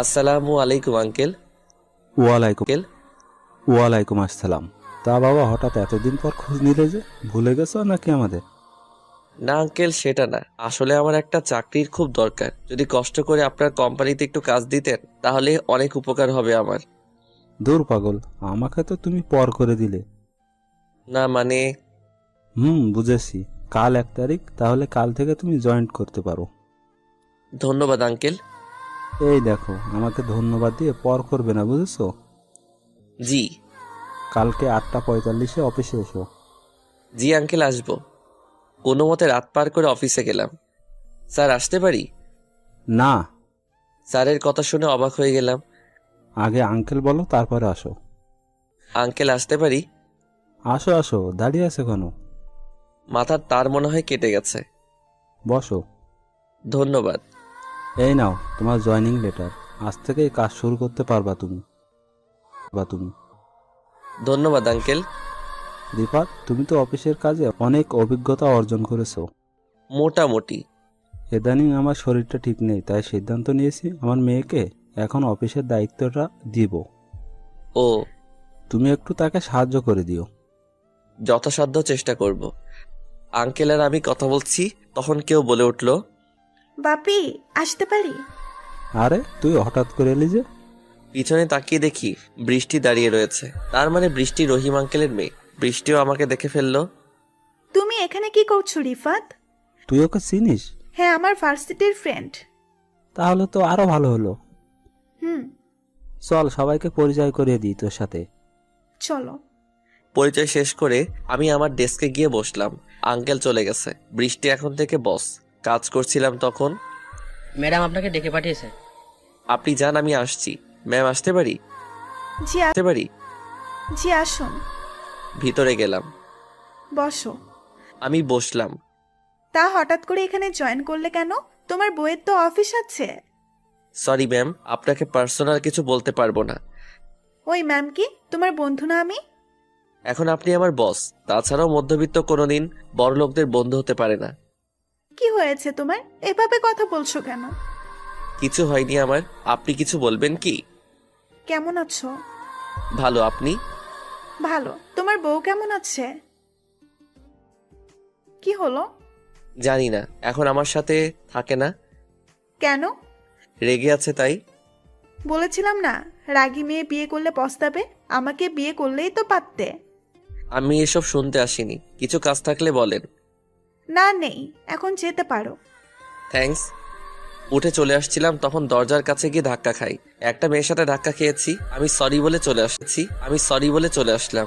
A: আসসালামু আলাইকুম আঙ্কেল।
M: ওয়ালাইকুম আসসালাম। তা বাবা, হঠাৎ এতদিন পর খোঁজ নিলে যে, ভুলে গেছো নাকি আমাদের?
A: না আঙ্কেল, সেটা না, আসলে আমার একটা চাকরির খুব দরকার। যদি কষ্ট করে আপনার কোম্পানিতে একটু কাজ দিতেন তাহলে অনেক উপকার হবে আমার।
M: দূর পাগল, আমাকে তো তুমি পর করে দিলে।
A: না মানে।
M: বুঝেছি। কাল 1 তারিখ, তাহলে কাল থেকে তুমি জয়েন্ট করতে পারো।
A: ধন্যবাদ আঙ্কেল।
M: এই দেখো, আমাকে ধন্যবাদ দিয়ে পর করবে না, বুঝেছো?
A: জি।
M: কালকে 8:45-এ অফিসে এসো।
A: জি আঙ্কেল, আসবো। কোনো মতে রাত পার করে অফিসে গেলাম। স্যার আসতে পারি?
M: না।
A: স্যারের কথা শুনে অবাক হয়ে গেলাম।
M: আগে আঙ্কেল বলো, তারপরে আসো।
A: আঙ্কেল আসতে পারি?
M: আসো আসো, দাঁড়িয়ে আছে কেন?
A: মাথার তার মনে হয় কেটে গেছে।
M: বসো।
A: ধন্যবাদ।
M: এই নাও তোমার জয়েনিং লেটার, আজ থেকেই কাজ শুরু করতে পারবা তুমি।
A: ধন্যবাদ আঙ্কেল।
M: রিফাত, তুমি তো অফিসের কাজে অনেক অভিজ্ঞতা অর্জন করেছো।
A: মোটামুটি।
M: ইদানিং আমার শরীরটা ঠিক নেই, তাই সিদ্ধান্ত নিয়েছি আমার মেয়েকে এখন অফিসের দায়িত্বটা দিব।
A: ও।
M: তুমি একটু তাকে সাহায্য করে দিও।
A: যথাসাধ্য চেষ্টা করব। আঙ্কেল আর আমি কথা বলছি, তখন কেউ বলে উঠল,
E: বাপি, আসতে পারি?
M: আরে তুই হঠাৎ করে এলি যে?
A: পিছনে তাকিয়ে দেখি বৃষ্টি দাঁড়িয়ে রয়েছে। তার মানে বৃষ্টি রহিম আঙ্কেলের মেয়ে। বৃষ্টিও আমাকে দেখে ফেললো।
E: তুমি এখানে কি করছো রিফাত?
M: তুই ওকে চিনিস?
E: হ্যাঁ, আমার ভার্সিটির ফ্রেন্ড।
M: তাহলে তো আরো ভালো হলো।
E: হুম,
M: চল সবাইকে পরিচয় করিয়ে দিই তোর সাথে।
E: চলো।
A: পরিচয় শেষ করে আমি আমার ডেস্কে গিয়ে বসলাম। আঙ্কেল চলে গেছে, বৃষ্টি এখন থেকে বস। কাজ করছিলাম তখন।
L: ম্যাডাম আপনাকে ডেকে পাঠিয়েছে।
A: আপনি যান, আমি আসছি। ম্যাম আসতে পারি?
E: জি
A: আসতে পারি?
E: জি আসুন,
A: ভিতরে গেলাম।
E: বসো।
A: আমি বসলাম।
E: তা হঠাৎ করে এখানে জয়েন করলে কেন? তোমার বইয়ের তো অফিস আছে।
A: সরি ম্যাম, আপনাকে পার্সোনাল কিছু বলতে পারবো না।
E: ওই ম্যাম কি তোমার বন্ধু না আমি?
A: এখন আপনি আমার বস। তাছাড়াও মধ্যবিত্ত কোনোদিন বড়লোকদের বন্ধু হতে পারে না।
E: কি হয়েছে তোমার? এভাবে কথা বলছো কেন?
A: কিছু হয়নি আমার। আপনি কিছু বলবেন কি?
E: কেমন আছো?
A: ভালো, আপনি?
E: ভালো। তোমার বউ কেমন আছে? কি হলো?
A: জানি না, এখন আমার সাথে থাকে না।
E: কেন?
A: রেগে আছে তাই।
E: বলেছিলাম না, রাগী মেয়ে বিয়ে করলে পস্তাবে। আমাকে বিয়ে করলেই তো পারতে।
A: আমি এসব শুনতে আসিনি, কিছু কাজ থাকলে বলেন।
E: না নেই, এখন যেতে পারো।
A: থ্যাঙ্কস। উঠে চলে আসছিলাম তখন দরজার কাছে গিয়ে ধাক্কা খাই। একটা মেয়ের সাথে ধাক্কা খেয়েছি। আমি সরি বলে চলে আসলাম।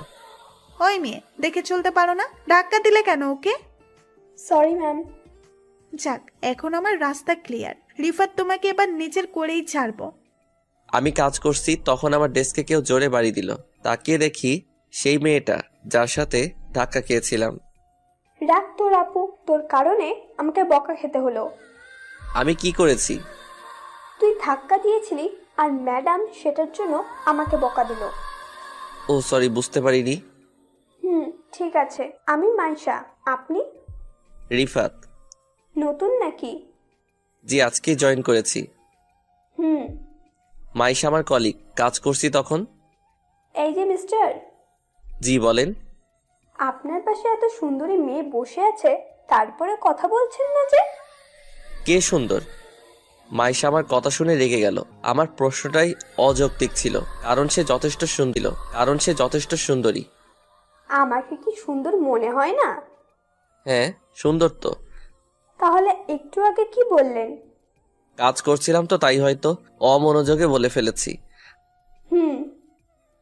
E: ওই মেয়ে, দেখে চলতে পারো না? ধাক্কা দিলে কেন ওকে?
N: Sorry ma'am.
E: যাক, এখন আমার রাস্তা ক্লিয়ার। রিফাত তোমাকে এবার নিজের করেই ছাড়বো।
A: আমি কাজ করছি তখন আমার ডেস্কে কেউ জোরে বাড়ি দিল। তাকিয়ে দেখি সেই মেয়েটা যার সাথে ধাক্কা খেয়েছিলাম।
N: রাগ তোর আপু, তোর কারণে আমাকে বকা খেতে হলো।
A: আমি কি করেছি?
N: তুই ধাক্কা দিয়েছিলি আর ম্যাডাম সেটার জন্য আমাকে বকা দিল।
A: ও সরি, বুঝতে পারিনি।
N: ঠিক আছে। আমি মাইশা, আপনি?
A: রিফাত।
N: নতুন নাকি?
A: জি, আজকেই জয়েন করেছি। মাইশা আমার কলিগ, কাজ করছি তখন।
N: এই যে মিস্টার,
A: জি বলেন।
N: আপনার পাশে এত সুন্দরী মেয়ে বসে আছে, তারপরে কথা বলছেন না যে?
A: কে সুন্দর? মাইশা আমার কথা শুনে রেগে গেল। আমার প্রশ্নটাই অযৌক্তিক ছিল, কারণ সে যথেষ্ট সুন্দরী।
N: আমাকে কি সুন্দর মনে হয় না?
A: হ্যাঁ, সুন্দর তো।
N: তাহলে একটু আগে কি বললেন?
A: কাজ করছিলাম তো, তাই হয়তো অমনোযোগে বলে ফেলেছি।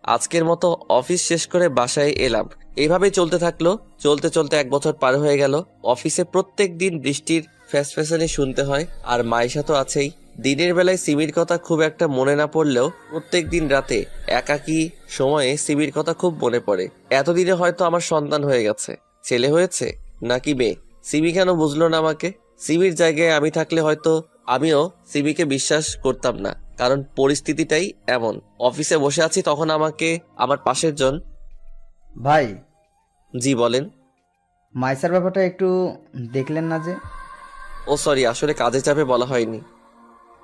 A: আজকের মতো অফিস শেষ করে বাসায় এলাম। এইভাবেই চলতে থাকলো। চলতে 1 বছর পার হয়ে গেল। অফিসে প্রত্যেক দিন বৃষ্টির ফ্যাসফ্যাসানি শুনতে হয়, আর মাইশা তো আছেই। দিনের বেলায় সিমির কথা খুব একটা মনে না পড়লেও প্রত্যেক দিন রাতে একাকী সময়ে সিমির কথা খুব মনে পড়ে। এতদিনে হয়তো আমার সন্তান হয়ে গেছে। ছেলে হয়েছে নাকি মেয়ে? সিমি কেন বুঝলো না আমাকে? সিমির জায়গায় আমি থাকলে হয়তো আমিও সিমিকে বিশ্বাস করতাম না, কারণ পরিস্থিতিটাই এমন। অফিসে বসে আছি তখন আমাকে আমার পাশের জন।
O: ভাই।
A: জি বলেন।
O: মাইসার ব্যাপারটা একটু দেখলেন না যে?
A: ও সরি, আসলে কাজের চাপে বলা হয়নি।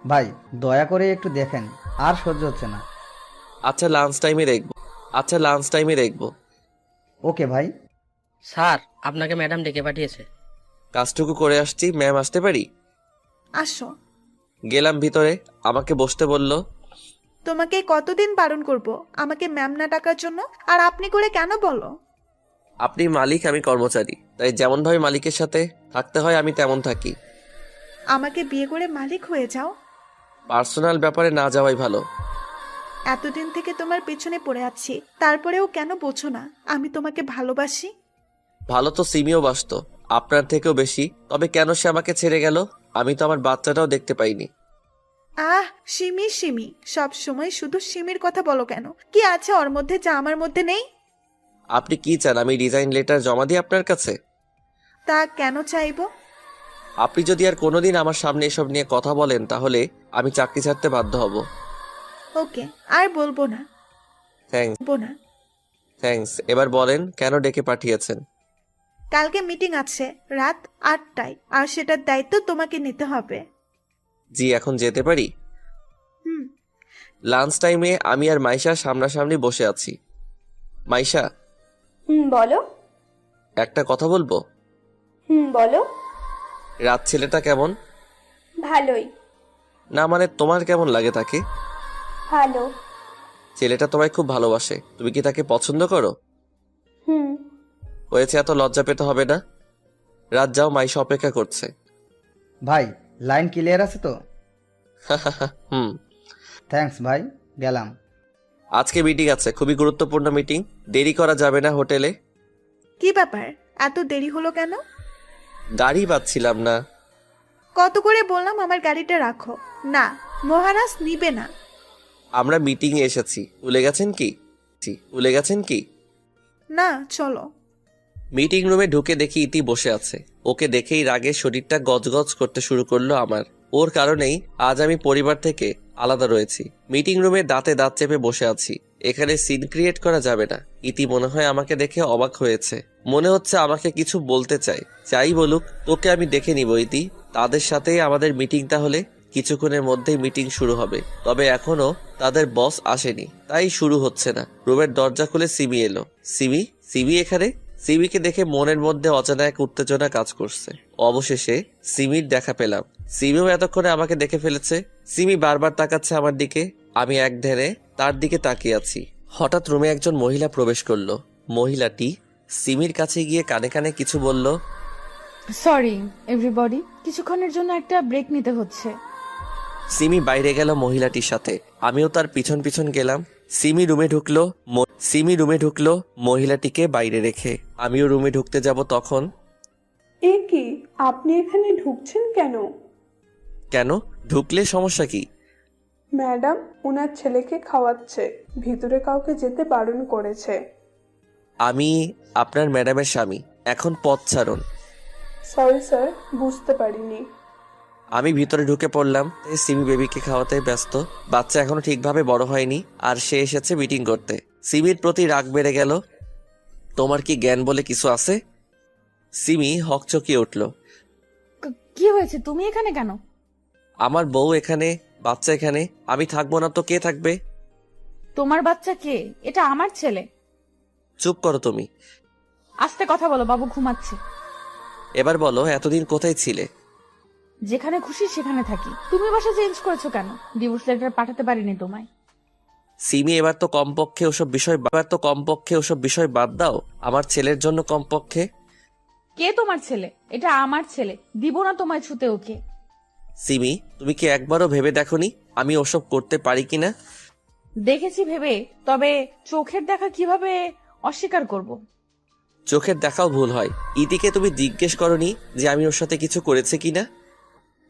O: ভাই দয়া করে একটু দেখেন, আর সহ্য হচ্ছে না।
A: আচ্ছা লাঞ্চ টাইমে দেখবো।
O: ওকে ভাই।
L: স্যার, আপনাকে ম্যাডাম ডেকে পাঠিয়েছে।
A: কাজটুকু করে আসছি, ম্যাম আসতে পারি?
E: আসো।
A: গেলাম ভিতরে, আমাকে বসতে বলল।
E: তোমাকে কতদিন বারণ করব আমাকে ম্যাম না ডাকার জন্য? আর আপনি করে কেন বলো?
A: আপনি মালিক, আমি কর্মচারী, তাই যেমন ভাবে মালিকের সাথে থাকতে হয় আমি তেমন থাকি।
E: আমাকে বিয়ে করে মালিক হয়ে যাও।
A: পার্সোনাল ব্যাপারে না যাওয়াই ভালো।
E: এতদিন থেকে তোমার পেছনে পড়ে আছি, তারপরেও কেন বোঝো না আমি তোমাকে ভালোবাসি?
A: ভালো তো সিমিও বাসতো, আপনার থেকেও বেশি। তবে কেন সে আমাকে ছেড়ে গেল? আমি তো আমার বাচ্চাটাও দেখতে পাইনি।
E: সিমি সিমি, সব সময় শুধু সিমির কথা বলো কেন? কি আছে ওর মধ্যে যা আমার মধ্যে নেই?
A: আপনি কি চান আমি রিজাইন লেটার জমা দিই আপনার কাছে?
E: তা কেন চাইবো?
A: আপনি যদি আর কোনোদিন আমার সামনে এসব নিয়ে কথা বলেন তাহলে আমি চাকরি ছাড়তে বাধ্য হব।
E: ওকে, আর বলবো না।
A: থ্যাঙ্কস। এবার বলেন কেন ডেকে পাঠিয়েছেন?
E: কালকে মিটিং আছে রাত 8টায়, আর সেটার দায়িত্ব তোমাকে নিতে হবে।
A: জি, এখন যেতে পারি? লাঞ্চ টাইমে আমি আর মাইশা সামনাসামনি বসে আছি। মাইশা।
N: বলো।
A: একটা কথা বলবো?
N: বলো।
A: রাত ছেলেটা কেমন?
N: ভালোই।
A: না মানে তোমার কেমন লাগে তাকে?
N: ভালো।
A: ছেলেটা তোমায় খুব ভালোবাসে, তুমি কি তাকে পছন্দ করো? হয়েছে, এত লজ্জা পেতে হবে না। রাত যাও, মাইশা অপেক্ষা করছে।
O: ভাই লাইন ক্লিয়ার আছে তো?
A: হুম।
O: থ্যাঙ্কস ভাই, গেলাম।
A: আজকে মিটিং আছে, খুবই গুরুত্বপূর্ণ মিটিং, দেরি করা যাবে না হোটেলে।
E: কি ব্যাপার, এত দেরি হলো কেন?
A: গাড়ি পাচ্ছিলাম না।
E: কত করে বললাম আমার গাড়িটা রাখো। না, মহারাজ নিবে না।
A: আমরা মিটিং এ এসেছি, ভুলে গেছেন কি? ভুলে গেছেন কি?
E: না, চলো।
A: মিটিং রুমে ঢুকে দেখি ইতি বসে আছে। ওকে দেখেই রাগে শরীরটা গজগজ করতে শুরু করলো আমার। ওর কারণেই আজ আমি পরিবার থেকে আলাদা রয়েছি। মিটিং রুমে দাঁতে দাঁত চেপে বসে আছি। এখানে সিন ক্রিয়েট করা যাবে না। ইতি মনে হয় আমাকে দেখে অবাক হয়েছে, মনে হচ্ছে আমাকে কিছু বলতে চাই। যাই বলুক, তোকে আমি দেখে নিব ইতি। তাদের সাথেই আমাদের মিটিং, তাহলে কিছুক্ষণের মধ্যেই মিটিং শুরু হবে। তবে এখনো তাদের বস আসেনি, তাই শুরু হচ্ছে না। রুমের দরজা খুলে সিমি এলো। সিমি? সিমি এখানে? সিমিকে দেখে মনের মধ্যে অজানা এক উত্তেজনা কাজ করছে। অবশেষে সিমির দেখা পেলাম। সিমিও এতক্ষণে আমাকে দেখে ফেলেছে। সিমি বারবার তাকাচ্ছে আমার দিকে, আমি এক ধ্যানে তার দিকে তাকিয়ে আছি। হঠাৎ রুমে একজন মহিলা প্রবেশ করলো। মহিলাটি সিমির কাছে গিয়ে কানে কানে কিছু বলল।
B: সরি এভরিবডি, কিছুক্ষণের জন্য একটা ব্রেক নিতে হচ্ছে।
A: সিমি বাইরে গেল মহিলাটির সাথে, আমিও তার পিছন পিছন গেলাম। সিমি রুমে ঢুকলো মহিলাটিকে বাইরে রেখে। আমিও রুমে ঢুকতে যাব তখন।
N: এ কি, আপনি এখানে ঢুকছেন কেন?
A: কেন? ঢুকলে সমস্যা কি?
N: ম্যাডাম ওনার ছেলেকে খাওয়াচ্ছে, ভিতরে কাউকে যেতে বারণ করেছে।
A: আমি আপনার ম্যাডামের স্বামী, এখন পথ ছাড়ুন।
N: সরি স্যার, বুঝতে পারিনি।
A: আমি ভিতরে ঢুকে পড়লাম। সিমি বেবিকে খাওয়াতে ব্যস্ত। বাচ্চা এখনো ঠিকভাবে বড় হয়নি, আর সে এসেছে মিটিং করতে। সিমির প্রতি রাগ বেড়ে গেল। তোমার কি জ্ঞান বলে কিছু আছে? সিমি হকচকিয়ে উঠল।
B: কি হয়েছে, তুমি এখানে কেন?
A: আমার বউ এখানে, বাচ্চা এখানে, আমি থাকবো না তো কে থাকবে?
B: তোমার বাচ্চা কে? এটা আমার ছেলে।
A: চুপ করো তুমি।
B: আস্তে কথা বলো, বাবু ঘুমাচ্ছে।
A: এবার বলো, এতদিন কোথায় ছিলে?
B: যেখানে খুশি সেখানে থাকি। তুমি বাসা চেঞ্জ করেছো কেন? ডিভোর্স লেটার পাঠাতে পারিনি তোমায়।
A: সিমি, এবার তো কমপক্ষে ওসব বিষয় বাদ দাও। আমার ছেলের জন্য কমপক্ষে।
B: কে তোমার ছেলে? এটা আমার ছেলে, দিব না তোমায় ছুতে ওকে।
A: সিমি, তুমি কি একবারও ভেবে দেখোনি আমি ওসব করতে পারি কিনা?
B: দেখেছি ভেবে, তবে চোখের দেখা কিভাবে অস্বীকার করব?
A: চোখের দেখাও ভুল হয়। ইতিকে তুমি জিজ্ঞেস করনি যে আমি ওর সাথে কিছু করেছে কিনা?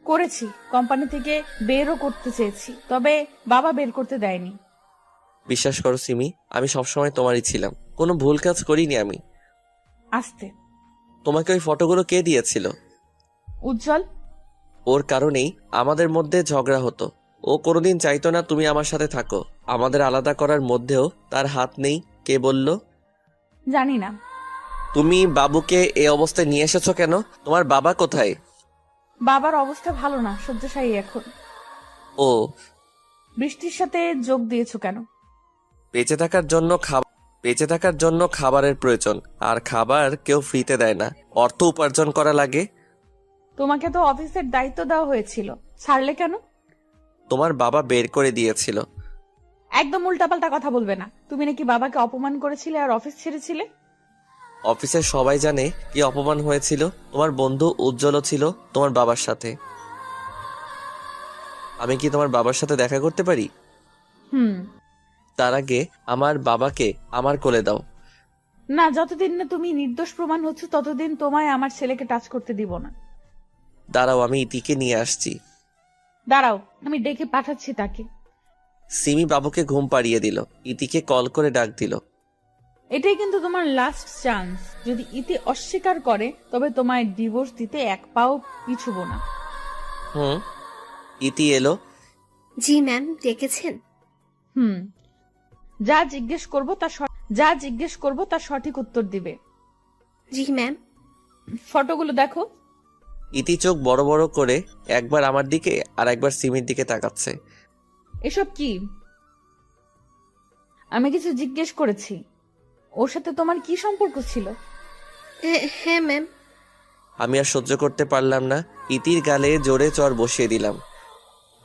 B: করেছি, কোম্পানি থেকে বেরও করতে চেয়েছি, তবে বাবা বের করতে দেয়নি।
A: বিশ্বাস করো সিমি, আমি সবসময় তোমারই ছিলাম, কোনো ভুল কাজ করিনি আমি।
B: আস্তে।
A: তোমাকে ওই ফটোগুলো কে দিয়েছিল?
B: উজ্জ্বল।
A: ওর কারণেই আমাদের মধ্যে ঝগড়া হতো। ও কোনোদিন চাইতো না তুমি আমার সাথে থাকো। আমাদের আলাদা করার মধ্যেও তার হাত নেই। কে বলল?
B: জানি না।
A: তুমি বাবুকে এই অবস্থায় নিয়ে এসেছো কেন? তোমার বাবা কোথায়?
B: বাবার অবস্থা ভালো না, শয্যাশায়ী এখন।
A: ও।
B: বৃষ্টির সাথে যোগ দিয়েছো কেন?
A: বেঁচে থাকার জন্য খাবারের প্রয়োজন, আর খাবার কেউ ফ্রিতে দেয় না, অর্থ উপার্জন করা লাগে।
B: তোমাকে তো অফিসের দায়িত্ব দেওয়া হয়েছিল, ছাড়লে কেন?
A: তোমার বাবা বের করে দিয়েছিল।
B: একদম উল্টাপাল্টা কথা বলবে না। তুমি নাকি বাবাকে অপমান করেছিলে আর অফিস ছেড়েছিলে।
A: অফিসের সবাই জানে কি অপমান হয়েছিল। তোমার বন্ধু উজ্জ্বলও ছিল তোমার বাবার সাথে। আমি কি তোমার বাবার সাথে দেখা করতে পারি? তার আগে আমার বাবাকে আমার কোলে দাও।
B: না, যতদিন না তুমি নির্দোষ প্রমাণ হচ্ছে ততদিন তোমায় আমার ছেলেকে টাচ করতে দিব না।
A: দাঁড়াও, আমি ইতিকে নিয়ে আসছি।
B: দাঁড়াও, আমি ডেকে পাঠাচ্ছি তাকে।
A: সিমি বাবুকে ঘুম পাড়িয়ে দিল, ইতিকে কল করে ডাক দিল।
B: এটাই কিন্তু তোমার লাস্ট চান্স। যদি ইতি অস্বীকার করে তবে তোমায় ডিভোর্স দিতে এক পাও পিছুবো না।
A: ইতি এলো।
H: জি ম্যাম, ডেকেছেন?
B: যা জিজ্ঞেস করব তার সঠিক উত্তর দিবে।
H: জি ম্যাম।
B: ফটোগুলো দেখো।
A: ইতি চোখ বড় বড় করে একবার আমার দিকে আর একবার সিমির দিকে তাকাচ্ছে।
B: এসব কি? আমি কিছু জিজ্ঞেস করেছি। ওর সাথে তোমার কি সম্পর্ক ছিল?
H: হ্যাঁ ম্যাম।
A: আমি আর সহ্য করতে পারলাম না, ইতির গালে জোরে চড় বসিয়ে দিলাম।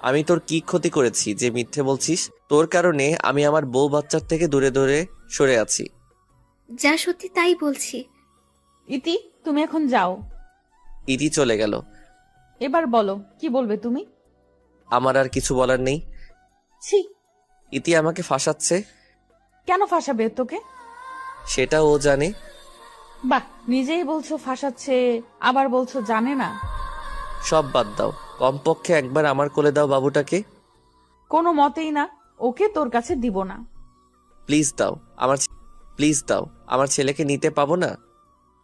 A: আমি তোর কি ক্ষতি করেছি যে মিথ্যে বলছিস? তোর কারণে আমি আমার বউ বাচ্চার থেকে দূরে দূরে সরে আছি।
H: যা সত্যি তাই বলছি।
B: ইতি, তুমি এখন যাও।
A: ইতি চলে গেল।
B: এবার বলো, কি বলবে তুমি?
A: আমার আর কিছু বলার নেই।
B: ছি,
A: ইতি আমাকে ফাঁসাচ্ছে।
B: কেন ফাঁসাবে তোকে?
A: সেটা ও জানে।
B: বাহ, নিজেই বলছো ফাঁসাচ্ছে, আবার বলছো জানে না।
A: সব বাদ দাও, কমপক্ষে একবার আমার কোলে দাও বাবুটাকে।
B: কোনো মতেই না, ওকে তোর কাছে দিব না।
A: প্লিজ দাও, প্লিজ দাও, আমার ছেলেকে নিতে পাবো না?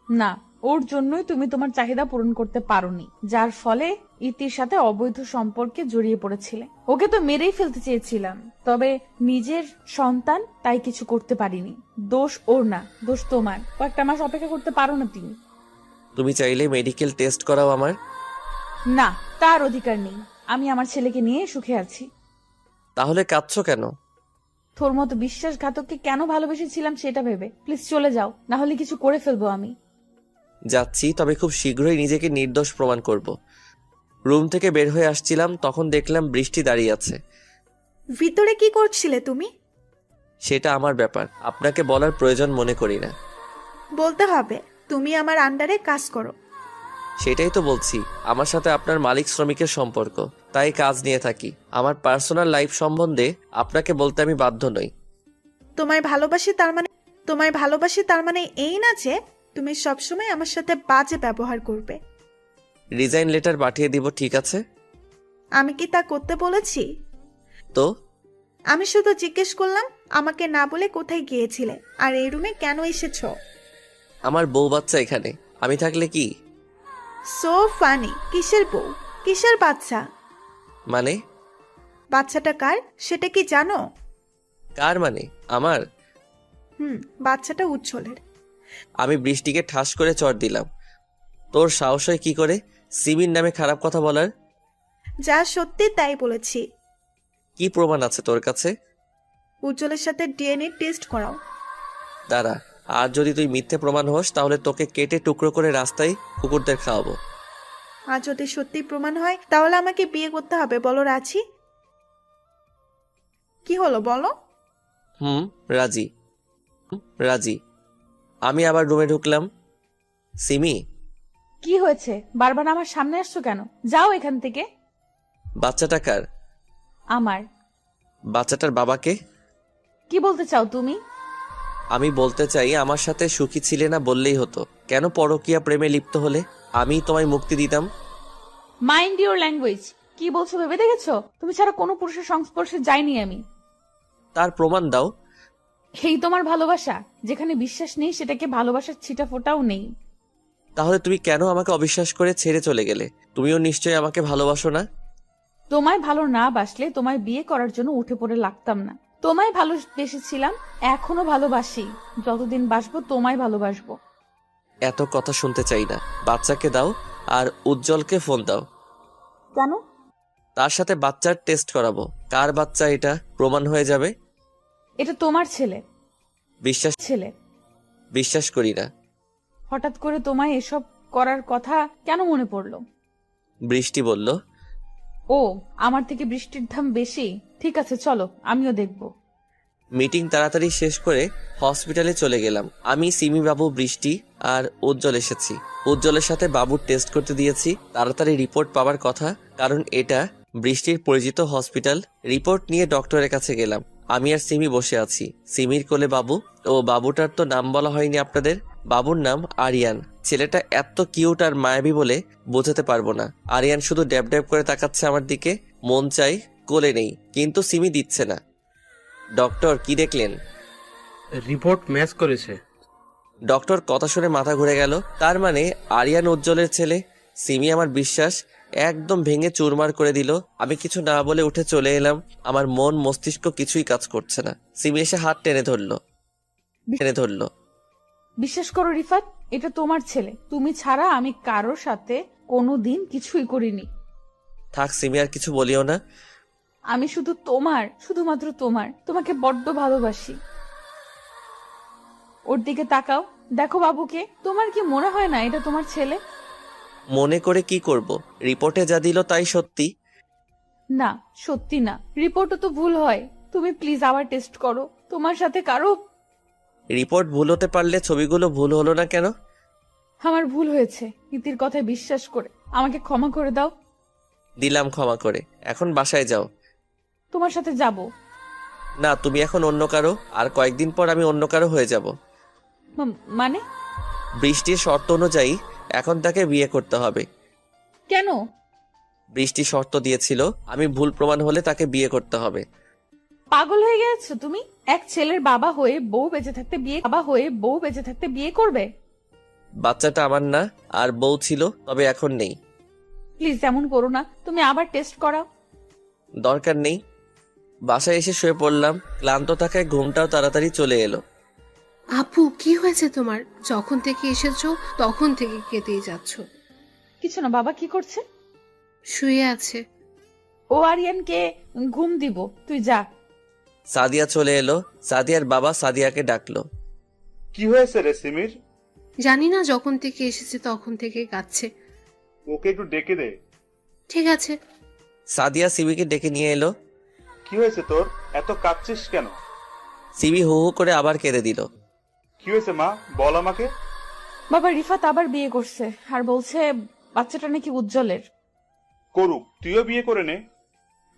B: না, ওর জন্যই তুমি তোমার চাহিদা পূরণ করতে পারোনি, যার ফলে ইতির সাথে অবৈধ সম্পর্কে জড়িয়ে পড়েছিলে। ওকে তো মেরেই ফেলতে চেয়েছিলাম, তবে নিজের সন্তান তাই কিছু করতে পারিনি। দোষ ওর না, দোষ তোমার। কয়েকটা মাস অপেক্ষা করতে পারো না তুমি?
A: তুমি চাইলে মেডিকেল টেস্ট করাও আমার।
B: না, তার অধিকার নেই। আমি আমার ছেলেকে নিয়ে সুখে আছি।
A: তাহলে কাঁদছো কেন?
B: তোর মতো বিশ্বাসঘাতককে কেন ভালোবেসেছিলাম সেটা ভেবে। প্লিজ চলে যাও, না হলে কিছু করে ফেলবো আমি।
A: যাচ্ছি, তবে খুব শীঘ্রই নিজেকে নির্দোষ প্রমাণ করব। রুম থেকে বের হয়ে আসছিলাম, তখন দেখলাম বৃষ্টি দাঁড়িয়ে আছে।
E: ভিতরে কি করছিলে তুমি?
A: সেটা আমার ব্যাপার, আপনাকে বলার প্রয়োজন মনে করি না।
E: বলতে হবে, তুমি আমার আন্ডারে কাজ করো।
A: সেটাই তো বলছি, আমার সাথে আপনার মালিক শ্রমিকের সম্পর্ক, তাই কাজ নিয়ে থাকি। আমার পার্সোনাল লাইফ সম্বন্ধে আপনাকে বলতে আমি বাধ্য নই।
E: তোমায় ভালোবাসি তার মানে এই না যে তুমি সবসময় আমার সাথে বাজে ব্যবহার করবে।
A: রিজাইন লেটার পাঠিয়ে দিব, ঠিক আছে?
E: আমি কি তা করতে বলেছি?
A: তো
E: আমি শুধু জিজ্ঞেস করলাম আমাকে না বলে কোথায় গিয়েছিলে, আর এই রুমে কেন এসেছো?
A: আমার বউ বাচ্চা এখানে, আমি থাকলে কি?
E: So funny. কিসের বউ, কিসের বাচ্চা?
A: মানে?
E: বাচ্চাটা কার সেটা কি জানো?
A: কার মানে? আমার?
E: বাচ্চাটা উজ্জ্বলের।
A: আমি বৃষ্টিকে ঠাস করে চড় দিলাম। তোর সাহস হয় কি করে সিমির নামে খারাপ কথা বলার?
E: যা সত্যি তাই বলেছি।
A: কি প্রমাণ আছে তোর কাছে?
E: উজ্জ্বলের সাথে ডিএনএ টেস্ট করাও।
A: দাঁড়া, আর যদি তুই মিথ্যে প্রমাণ হোস তাহলে তোকে কেটে টুকরো করে রাস্তায় কুকুরদের খাওয়াবো।
E: আর যদি সত্যি প্রমাণ হয় তাহলে আমাকে বিয়ে করতে হবে, বলো রাজি? কি হলো বলো?
A: রাজি, রাজি। আমি আবার রুমে ঢুকলাম। সিমি,
B: কি হয়েছে? বারবার আমার সামনে আসছো কেন? যাও এখান থেকে।
A: বাচ্চাটা কার?
B: আমার।
A: বাচ্চাটার বাবাকে?
B: কি বলতে চাও তুমি?
A: আমি বলতে চাই, আমার সাথে সুখী ছিলে না বললেই হতো। কেন পরকীয়া প্রেমে লিপ্ত হলে? আমি তোমায় মুক্তি দিতাম।
B: Mind your language. কি বলছো ভেবে দেখেছো? তুমি ছাড়া কোনো পুরুষের সংস্পর্শে যাইনি আমি।
A: তার প্রমাণ দাও।
B: এই তোমার ভালোবাসা? যেখানে বিশ্বাস নেই সেটাকে ভালোবাসার ছিটা ফোটাও নেই।
A: তাহলে তুমি কেন আমাকে অবিশ্বাস করে ছেড়ে চলে গেলে? তুমিও নিশ্চয়ই আমাকে ভালোবাসো না?
B: তোমায় ভালো না বাসলে তোমায় বিয়ে করার জন্য উঠে পড়ে লাগতাম না। তোমায় ভালোবেসেছিলাম, এখনো ভালোবাসি। যতদিন বাসবো তোমায় ভালোবাসবো।
A: এত কথা শুনতে চাই না। বাচ্চাকে দাও আর উজ্জ্বলকে ফোন দাও।
B: কেন?
A: তার সাথে বাচ্চার টেস্ট করাবো। কার বাচ্চা এটা প্রমাণ হয়ে যাবে।
B: এটা তোমার ছেলে।
A: বিশ্বাস করি না।
B: হঠাৎ করে তোমায় এসব করার কথা কেন মনে পড়লো?
A: বৃষ্টি বলল।
B: ও, আমার থেকে বৃষ্টির দাম বেশি? ঠিক আছে, চলো আমিও দেখব।
A: মিটিং তাড়াতাড়ি শেষ করে হসপিটালে চলে গেলাম। আমি, সিমি বাবু, বৃষ্টি আর উজ্জ্বল এসেছি। উজ্জ্বলের সাথে বাবুর টেস্ট করতে দিয়েছি। তাড়াতাড়ি রিপোর্ট পাওয়ার কথা, কারণ এটা বৃষ্টির পরিচিত হসপিটাল। রিপোর্ট নিয়ে ডক্টরের কাছে গেলাম। আমি আর সিমি বসে আছি। সিমির কোলে বাবু। ও বাবুটার তো নাম বলা হয়নি আপনাদের। বাবুর নাম আরিয়ান। ছেলেটা এত কিউট আর মায়াবী বলে বোঝাতে পারবো না। আরিয়ান শুধু ড্যাব ড্যাব করে তাকাচ্ছে আমার দিকে। মন চাই কোলে নেই, কিন্তু সিমি দিচ্ছে না। ডক্টর, কি দেখলেন?
D: রিপোর্ট ম্যাচ করেছে।
A: ডক্টর কথা শুনে মাথা ঘুরে গেল। তার মানে আরিয়ান উজ্জ্বলের ছেলে। সিমি আমার বিশ্বাস একদম ভেঙে চুরমার করে দিল। আমি কিছু না বলে উঠে চলে এলাম। আমার মন মস্তিষ্ক কিছুই কাজ করছে না। সিমি এসে হাত টেনে ধরলো।
B: বিশ্বাস করো রিফাত, এটা তোমার ছেলে। তুমি ছাড়া আমি কারোর সাথে কোনোদিন কিছুই করিনি।
A: থাক সিমি, আর কিছু বলিও না।
B: আমি শুধু তোমার, শুধুমাত্র তোমার। তোমাকে বড্ড ভালোবাসি। ওর দিকে তাকাও, দেখো বাবুকে। তোমার কি মনে হয় না এটা তোমার ছেলে?
A: মনে করে কি করব? রিপোর্টে যা দিল তাই সত্যি।
B: না, সত্যি না। রিপোর্টও তো ভুল হয়। তুমি প্লিজ আবার টেস্ট করো। তোমার সাথে কারো।
A: রিপোর্ট ভুল হতে পারলে ছবিগুলো ভুল হলো না কেন?
B: আমার ভুল হয়েছে। ইতির কথায় বিশ্বাস করে আমাকে ক্ষমা করে দাও।
A: দিলাম ক্ষমা করে, এখন বাসায় যাও।
B: তোমার সাথে যাব।
A: না, তুমি এখন অন্য কারো, আর কয়েকদিন পর আমি অন্য কারো হয়ে যাব।
B: মানে?
A: বৃষ্টির শর্ত অনুযায়ী এখন তাকে বিয়ে করতে হবে।
B: কেন?
A: বৃষ্টি শর্ত দিয়েছিল, আমি ভুল প্রমাণ হলে তাকে বিয়ে করতে হবে।
B: পাগল হয়ে গেছো তুমি? এক ছেলের বাবা হয়ে বউ বেঁচে থাকতে বিয়ে করবে?
A: বাচ্চাটা আমার না, আর বউ ছিল, তবে এখন নেই।
B: প্লিজ এমন করো না, তুমি আবার টেস্ট করাও।
A: দরকার নেই। বাসায় এসে শুয়ে পড়লাম, ক্লান্ত থাকায় ঘুমটাও তাড়াতাড়ি চলে এলো।
F: আপু কি হয়েছে তোমার? যখন থেকে এসেছো তখন থেকে কেঁদেই যাচ্ছ।
B: কিছু না। বাবা কি করছে?
F: শুয়ে আছে।
B: ও আরিয়ানকে ঘুম দিব, তুই যা।
A: সাদিয়া চলে এলো। সাদিয়ার বাবা সাদিয়াকে ডাকলো।
G: কি হয়েছে রে সিমির?
F: জানি না, যখন থেকে এসেছে তখন থেকে কাঁদছে।
G: ওকে একটু ডেকে দে।
F: ঠিক আছে।
A: সাদিয়া সিমিকে ডেকে নিয়ে এলো।
G: কি হয়েছে তোর? এত কাঁদছিস কেন?
A: সিমি হু হু করে আবার কেঁদে দিল।
G: কি হয়েছে মা, বল আমাকে।
B: বাবা রিফাত আবার বিয়ে করছে, আর বলছে বাচ্চাটা নাকি উজ্জ্বলের।
G: করুক, তুইও বিয়ে করে নে।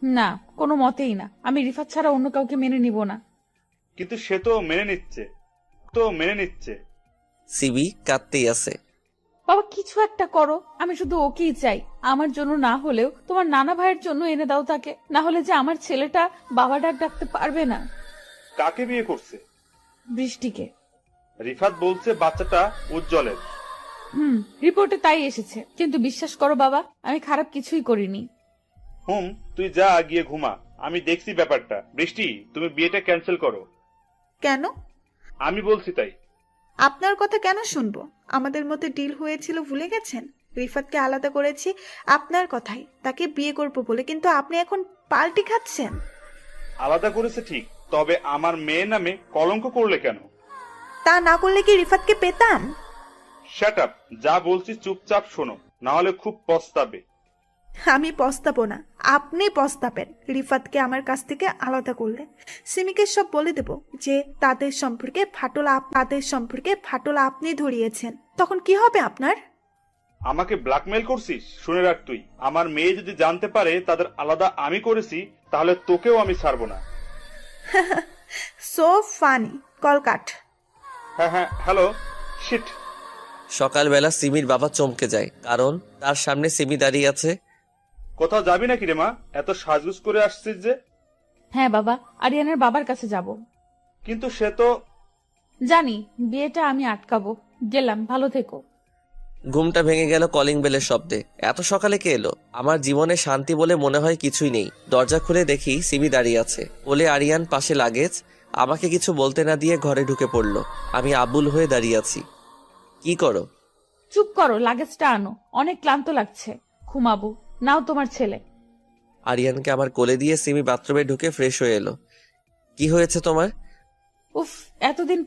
B: না, কোনো মতেই না। আমি রিফাত ছাড়া অন্য কাউকে মেনে নিব না।
G: কিন্তু সে তো মেনে নিচ্ছে।
A: সিমি কাঁদতেই আছে।
B: বাবা কিছু একটা করো, আমি শুধু ওকেই চাই। আমার জন্য না হলেও তোমার নানা ভাইয়ের জন্য এনে দাও তাকে, না হলে যে আমার ছেলেটা বাবা ডাকতে পারবে না।
G: কাকে বিয়ে করছে?
B: বৃষ্টিকে।
G: রিফাত বলছে বাচ্চাটা উজ্জ্বলের।
B: রিপোর্টে তাই এসেছে, কিন্তু বিশ্বাস করো বাবা, আমি খারাপ কিছুই করিনি।
G: তুই যা গিয়ে ঘুমা, আমি দেখছি ব্যাপারটা। বৃষ্টি, তুমি বিয়েটা ক্যান্সেল করো।
E: কেন?
G: আমি বলছি তাই।
E: আপনার কথা কেন শুনবো? আমাদের মধ্যে ডিল হয়েছিল ভুলে গেছেন? রিফাতকে আলাদা করেছি আপনার কথাই, তাকে বিয়ে করবো বলে, কিন্তু আপনি এখন পাল্টি খাচ্ছেন।
G: আলাদা করেছে ঠিক, তবে আমার মেয়ের নামে কলঙ্ক করলে কেন?
E: তা না করলে কি রিফাতকে পেতাম?
G: শাট আপ, যা বলছি চুপচাপ শোনো, না হলে খুব পস্তাবে।
E: আমি পস্তাবো না, আপনি পস্তাবেন রিফাতকে আমার কাছ থেকে আলাদা করলে। সিমিকে সব বলে দেব যে তাদের সম্পর্কে ফাটল আপনি ধরিয়েছেন। তখন কি হবে আপনার?
G: আমাকে ব্ল্যাকমেল করছিস? শুনে রাখ, তুই আমার মেয়ে যদি জানতে পারে তাদের আলাদা আমি করেছি, তাহলে তোকেও আমি ছাড়বো না।
E: So funny. কল কাট।
G: হ্যাঁ, হ্যালো। শিট।
A: সকালবেলা সিমির বাবা চমকে যায়, কারণ তার সামনে সিমি দাঁড়িয়ে আছে।
G: কোথাও যাবি নাকি রে মা? এত সাজগুজ করে আসছিস যে?
B: হ্যাঁ বাবা, আরিয়ানের বাবার কাছে যাব।
G: কিন্তু সে তো।
B: জানি, বিয়েটা আমি আটকাবো। গেলাম, ভালো থেকো।
A: ঘুমটা ভেঙে গেল কলিং বেলের শব্দে। এত সকালে কে এলো? আমার জীবনে শান্তি বলে মনে হয় কিছুই নেই। দরজা খুলে দেখি সিমি দাঁড়িয়ে আছে, কোলে আরিয়ান, পাশে লাগেজ। আমাকে কিছু বলতে না দিয়ে ঘরে ঢুকে পড়লো। আমি আবুল হয়ে দাঁড়িয়ে আছি। কি করো?
B: চুপ করো, লাগেজটা আনো, অনেক ক্লান্ত লাগছে, ঘুমাবো। নাও তোমার ছেলে।
A: আরিয়ানকে আমার কোলে দিয়ে সিমি বাথরুমে ঢুকে ফ্রেশ হয়ে এলো। কি হয়েছে তোমার?
B: উফ, এতদিন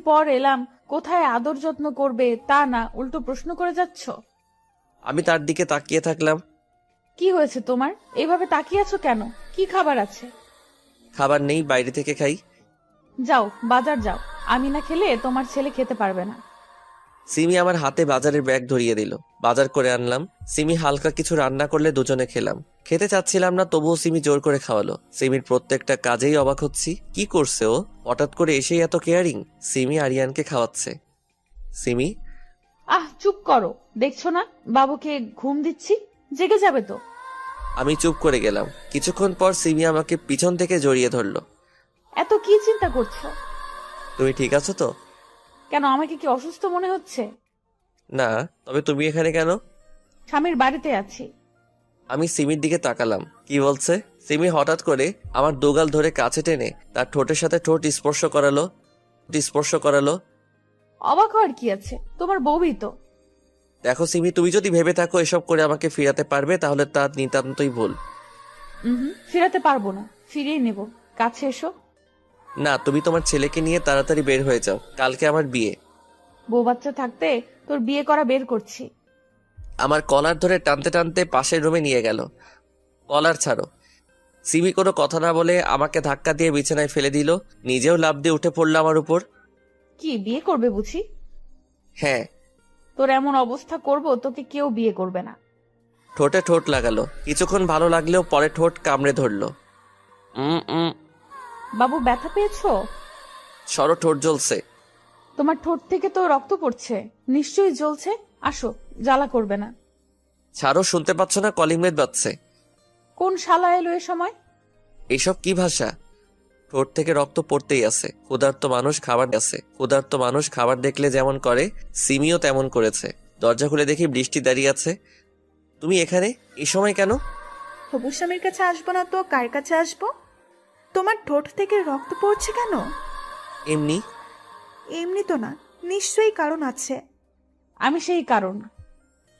B: পর এলাম, কোথায় আদর যত্ন করবে তা না, উল্টো প্রশ্ন করে যাচ্ছ।
A: আমি তার দিকে তাকিয়ে থাকলাম।
B: কি হয়েছে তোমার? এইভাবে তাকিয়ে আছো কেন? কি খাবার আছে?
A: খাবার নেই, বাইরে থেকে খাই।
B: যাও, বাজার যাও, আমি না খেলে তোমার ছেলে খেতে পারবে না।
A: সিমি আমার হাতে বাজারের ব্যাগ ধরিয়ে দিল। বাজার করে আনলাম। সিমি হালকা কিছু রান্না করলে দুজনে খেলাম। খেতে চাচ্ছিলাম না, তবুও সিমি জোর করে খাওয়ালো। সিমির প্রত্যেকটা কাজেই অবাক হচ্ছি। কি করছে ও? হঠাৎ করে এসেই এত কেয়ারিং। সিমি আরিয়ানকে খাওয়াচ্ছে। সিমি,
B: চুপ করো, দেখছো না বাবুকে ঘুম দিচ্ছি, জেগে যাবে তো।
A: আমি চুপ করে গেলাম। কিছুক্ষণ পর সিমি আমাকে পিছন থেকে জড়িয়ে ধরলো।
B: এত কি চিন্তা করছো?
A: তুমি ঠিক আছো তো?
B: কেন, আমাকে কি অসুস্থ মনে হচ্ছে?
A: না, তবে তুমি এখানে কেন?
B: স্বামীর বাড়িতে আছি।
A: আমি সিমির দিকে তাকালাম। কি বলছে? সিমি হঠাৎ করে আমার দোগাল ধরে কাছে টেনে তার ঠোঁটের সাথে ঠোঁট স্পর্শ করালো।
B: অবাক হওয়ার কি আছে, তোমার বউই তো।
A: দেখো সিমি, তুমি যদি ভেবে থাকো এসব করে আমাকে ফিরাতে পারবে, তাহলে তা নিতান্তই ভুল।
B: ফিরাতে পারবো না, ফিরিয়ে নেব। কাছে এসো।
A: না, তুমি তোমার ছেলেকে নিয়ে তাড়াতাড়ি বের হয়ে যাও, কালকে আমার বিয়ে।
B: বউ বাচ্চা থাকতে তোর বিয়ে করা বের করছি।
A: আমার কলার ধরে টানতে টানতে পাশের রুমে নিয়ে গেল। কলার ছাড়ো। সিমি কোনো কথা না বলে আমাকে ধাক্কা দিয়ে বিছানায় ফেলে দিল। নিজেও লাফ দিয়ে উঠে পড়লো আমার উপর।
B: কি বিয়ে করবে বুঝি?
A: হ্যাঁ।
B: তোর এমন অবস্থা করব, তোকে কেউ বিয়ে করবে না।
A: ঠোঁটে ঠোঁট লাগালো, কিছুক্ষণ ভালো লাগলেও পরে ঠোঁট কামড়ে ধরলো।
B: বাবু ব্যথা পেয়েছো?
A: সরো, ঠোঁট জ্বলছে।
B: তোমার ঠোঁট থেকে তো রক্ত পড়ছে, নিশ্চয়ই জ্বলছে। আসো, জ্বালা করবে না।
A: ছাড়ো, শুনতে পাচ্ছ না কলিং বেল বাজছে?
B: কোন শালা এলো এ সময়?
A: এসব কি ভাষা? ঠোঁট থেকে রক্ত পড়তেই আছে। ক্ষুধার্ত মানুষ খাবার দেখলে যেমন করে, সিমিও তেমন করেছে। দরজা খুলে দেখি বৃষ্টি দাঁড়িয়ে আছে। তুমি এখানে এই সময় কেন?
E: হবু স্বামীর কাছে আসবো না তো কার কাছে আসবো? তোমার ঠোঁট থেকে রক্ত পড়ছে কেন?
A: এমনি।
E: এমনি তো না, নিশ্চয়ই কারণ আছে।
B: আমি সেই কারণ।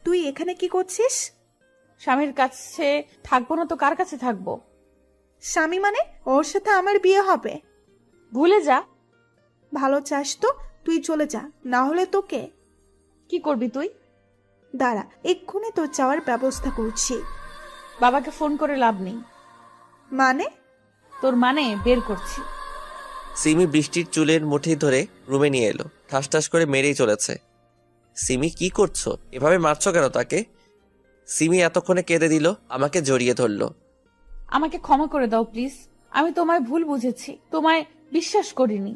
E: তুই এখানে কি করছিস?
B: স্বামীর কাছে থাকবো না তো কার কাছে থাকবো?
E: স্বামী মানে ওর সাথে আমার বিয়ে হবে।
B: ভুলে যা।
E: ভালো চাস তো তুই চলে যা, না হলে তোকে।
B: কি করবি তুই?
E: দাঁড়া, এক্ষুনি তোর যাওয়ার ব্যবস্থা করছি।
B: বাবাকে ফোন করে লাভ নেই।
E: মানে?
B: তোর মানে বের করছি।
A: সিমি বৃষ্টির চুলের মুঠি ধরে রুমে নিয়ে এলো, ঠাস ঠাস করে মেরেই চলেছে। সিমি, কি করছো? এভাবে মারছো কেন তাকে? সিমি এতক্ষণে কেঁদে দিল, আমাকে জড়িয়ে ধরলো।
B: আমাকে ক্ষমা করে দাও প্লিজ। আমি তোমায় ভুল বুঝেছি, তোমায় বিশ্বাস করিনি।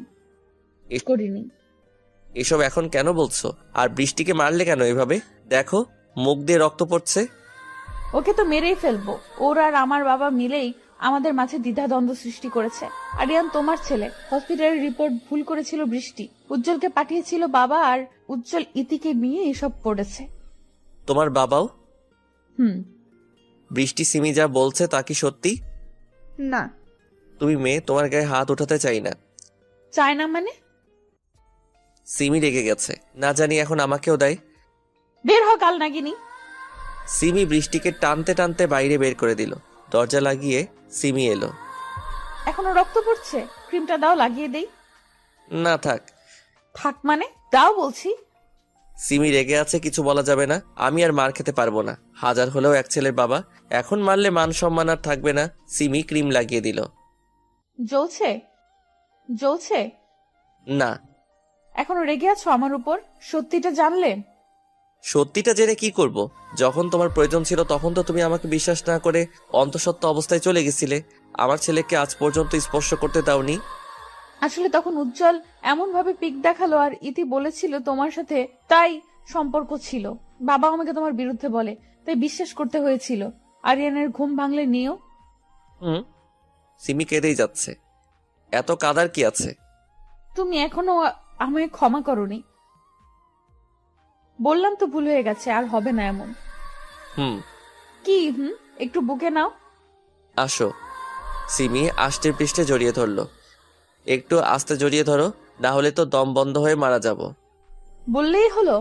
A: এসব এখন কেন বলছো? আর বৃষ্টিকে মারলে কেন এভাবে? দেখো, মুখ দিয়ে রক্ত পড়ছে।
B: ওকে তো মেরেই ফেলবো। ওর আর আমার বাবা মিলেই আমাদের মাঝে দ্বিধাদ্বন্দ্ব সৃষ্টি করেছে। আরিয়ান তোমার ছেলে। হসপিটালের রিপোর্ট ভুল করেছিল বৃষ্টি, উজ্জ্বলকে পাঠিয়েছিল বাবা, আর উজ্জ্বল ইতিকে নিয়ে এসব পড়েছে।
A: তোমার বাবাও? বৃষ্টি, সিমি যা বলছে তা কি সত্যি?
E: না।
A: তুমি মেয়ে, তোমার গায়ে হাত উঠাতে চাই না।
B: চায় না মানে?
A: সিমি রেগে গেছে, না জানি এখন আমাকেও দেয়।
B: বের হ কাল নাগিনী।
A: সিমি বৃষ্টিকে টানতে টানতে বাইরে বের করে দিল। দরজা লাগিয়ে সিমি এলো।
B: এখনো রক্ত পড়ছে, ক্রিমটা দাও, লাগিয়ে দেই।
A: না থাক।
B: থাক মানে? দাও বলছি।
A: সিমি রেগে আছে, কিছু বলা যাবে না। আমি আর মার খেতে পারবো না, হাজার হলেও এক ছেলের বাবা। এখন মারলে মান সম্মান আর থাকবে না। সিমি ক্রিম লাগিয়ে দিল।
B: জ্বলছে?
A: না।
B: এখনো রেগে আছো আমার উপর? সত্যিটা জানলে?
A: সত্যিটা জেনে কি করব? যখন তোমার প্রয়োজন ছিল তখন তো তুমি আমাকে বিশ্বাস না করে অন্তঃসত্ত্বা অবস্থায় চলে গেছিলে। আমার ছেলেকে আজ পর্যন্ত স্পর্শ করতে দাওনি।
B: আসলে তখন উজ্জ্বল এমন ভাবে পিক দেখালো আর ইতি বলেছিল তোমার সাথে, তাই সম্পর্ক ছিল। বাবা আমাকে তোমার বিরুদ্ধে বলে, তাই বিশ্বাস করতে হয়েছিল। আরিয়ানের ঘুম ভাঙলে নিও।
A: সিমি কেঁদেই যাচ্ছে। এত কাদার কি আছে?
B: তুমি এখনো আমায় ক্ষমা করোনি। বললাম তো ভুল হয়ে গেছে, আর হবে না এমন। কি একটু বুকে নাও।
A: আসো। সিমি আষ্টে পৃষ্ঠে জড়িয়ে ধরলো। একটু আস্তে জড়িয়ে ধরো, না হলে তো দম বন্ধ হয়ে মারা যাব।
B: বললেই হলো।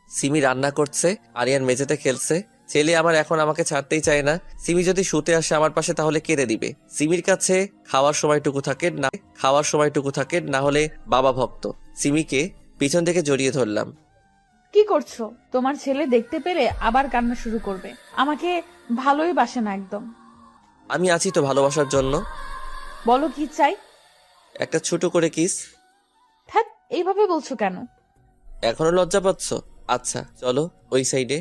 A: সিমি রান্না করছে, আরিয়ান মেঝেতে খেলছে। ছেলে আমার এখন আমাকে ছাড়তেই চায় না। সিমি যদি শুতে আসে আমার পাশে তাহলে কেঁদে দিবে। সিমির কাছে খাওয়ার সময়টুকু থাকে, না হলে বাবা ভক্ত। সিমিকে পিছন থেকে জড়িয়ে ধরলাম।
B: কি করছো? তোমার ছেলে দেখতে পেলে আবার কান্না শুরু করবে। আমাকে ভালোই বাসে না একদম।
A: আমি আছি তো ভালোবাসার জন্য।
B: বলো কি চাই?
A: একটা ছোট করে কিস।
B: এইভাবে বলছো কেন?
A: এখনো লজ্জা পাচ্ছ? আচ্ছা চলো ওই সাইডে।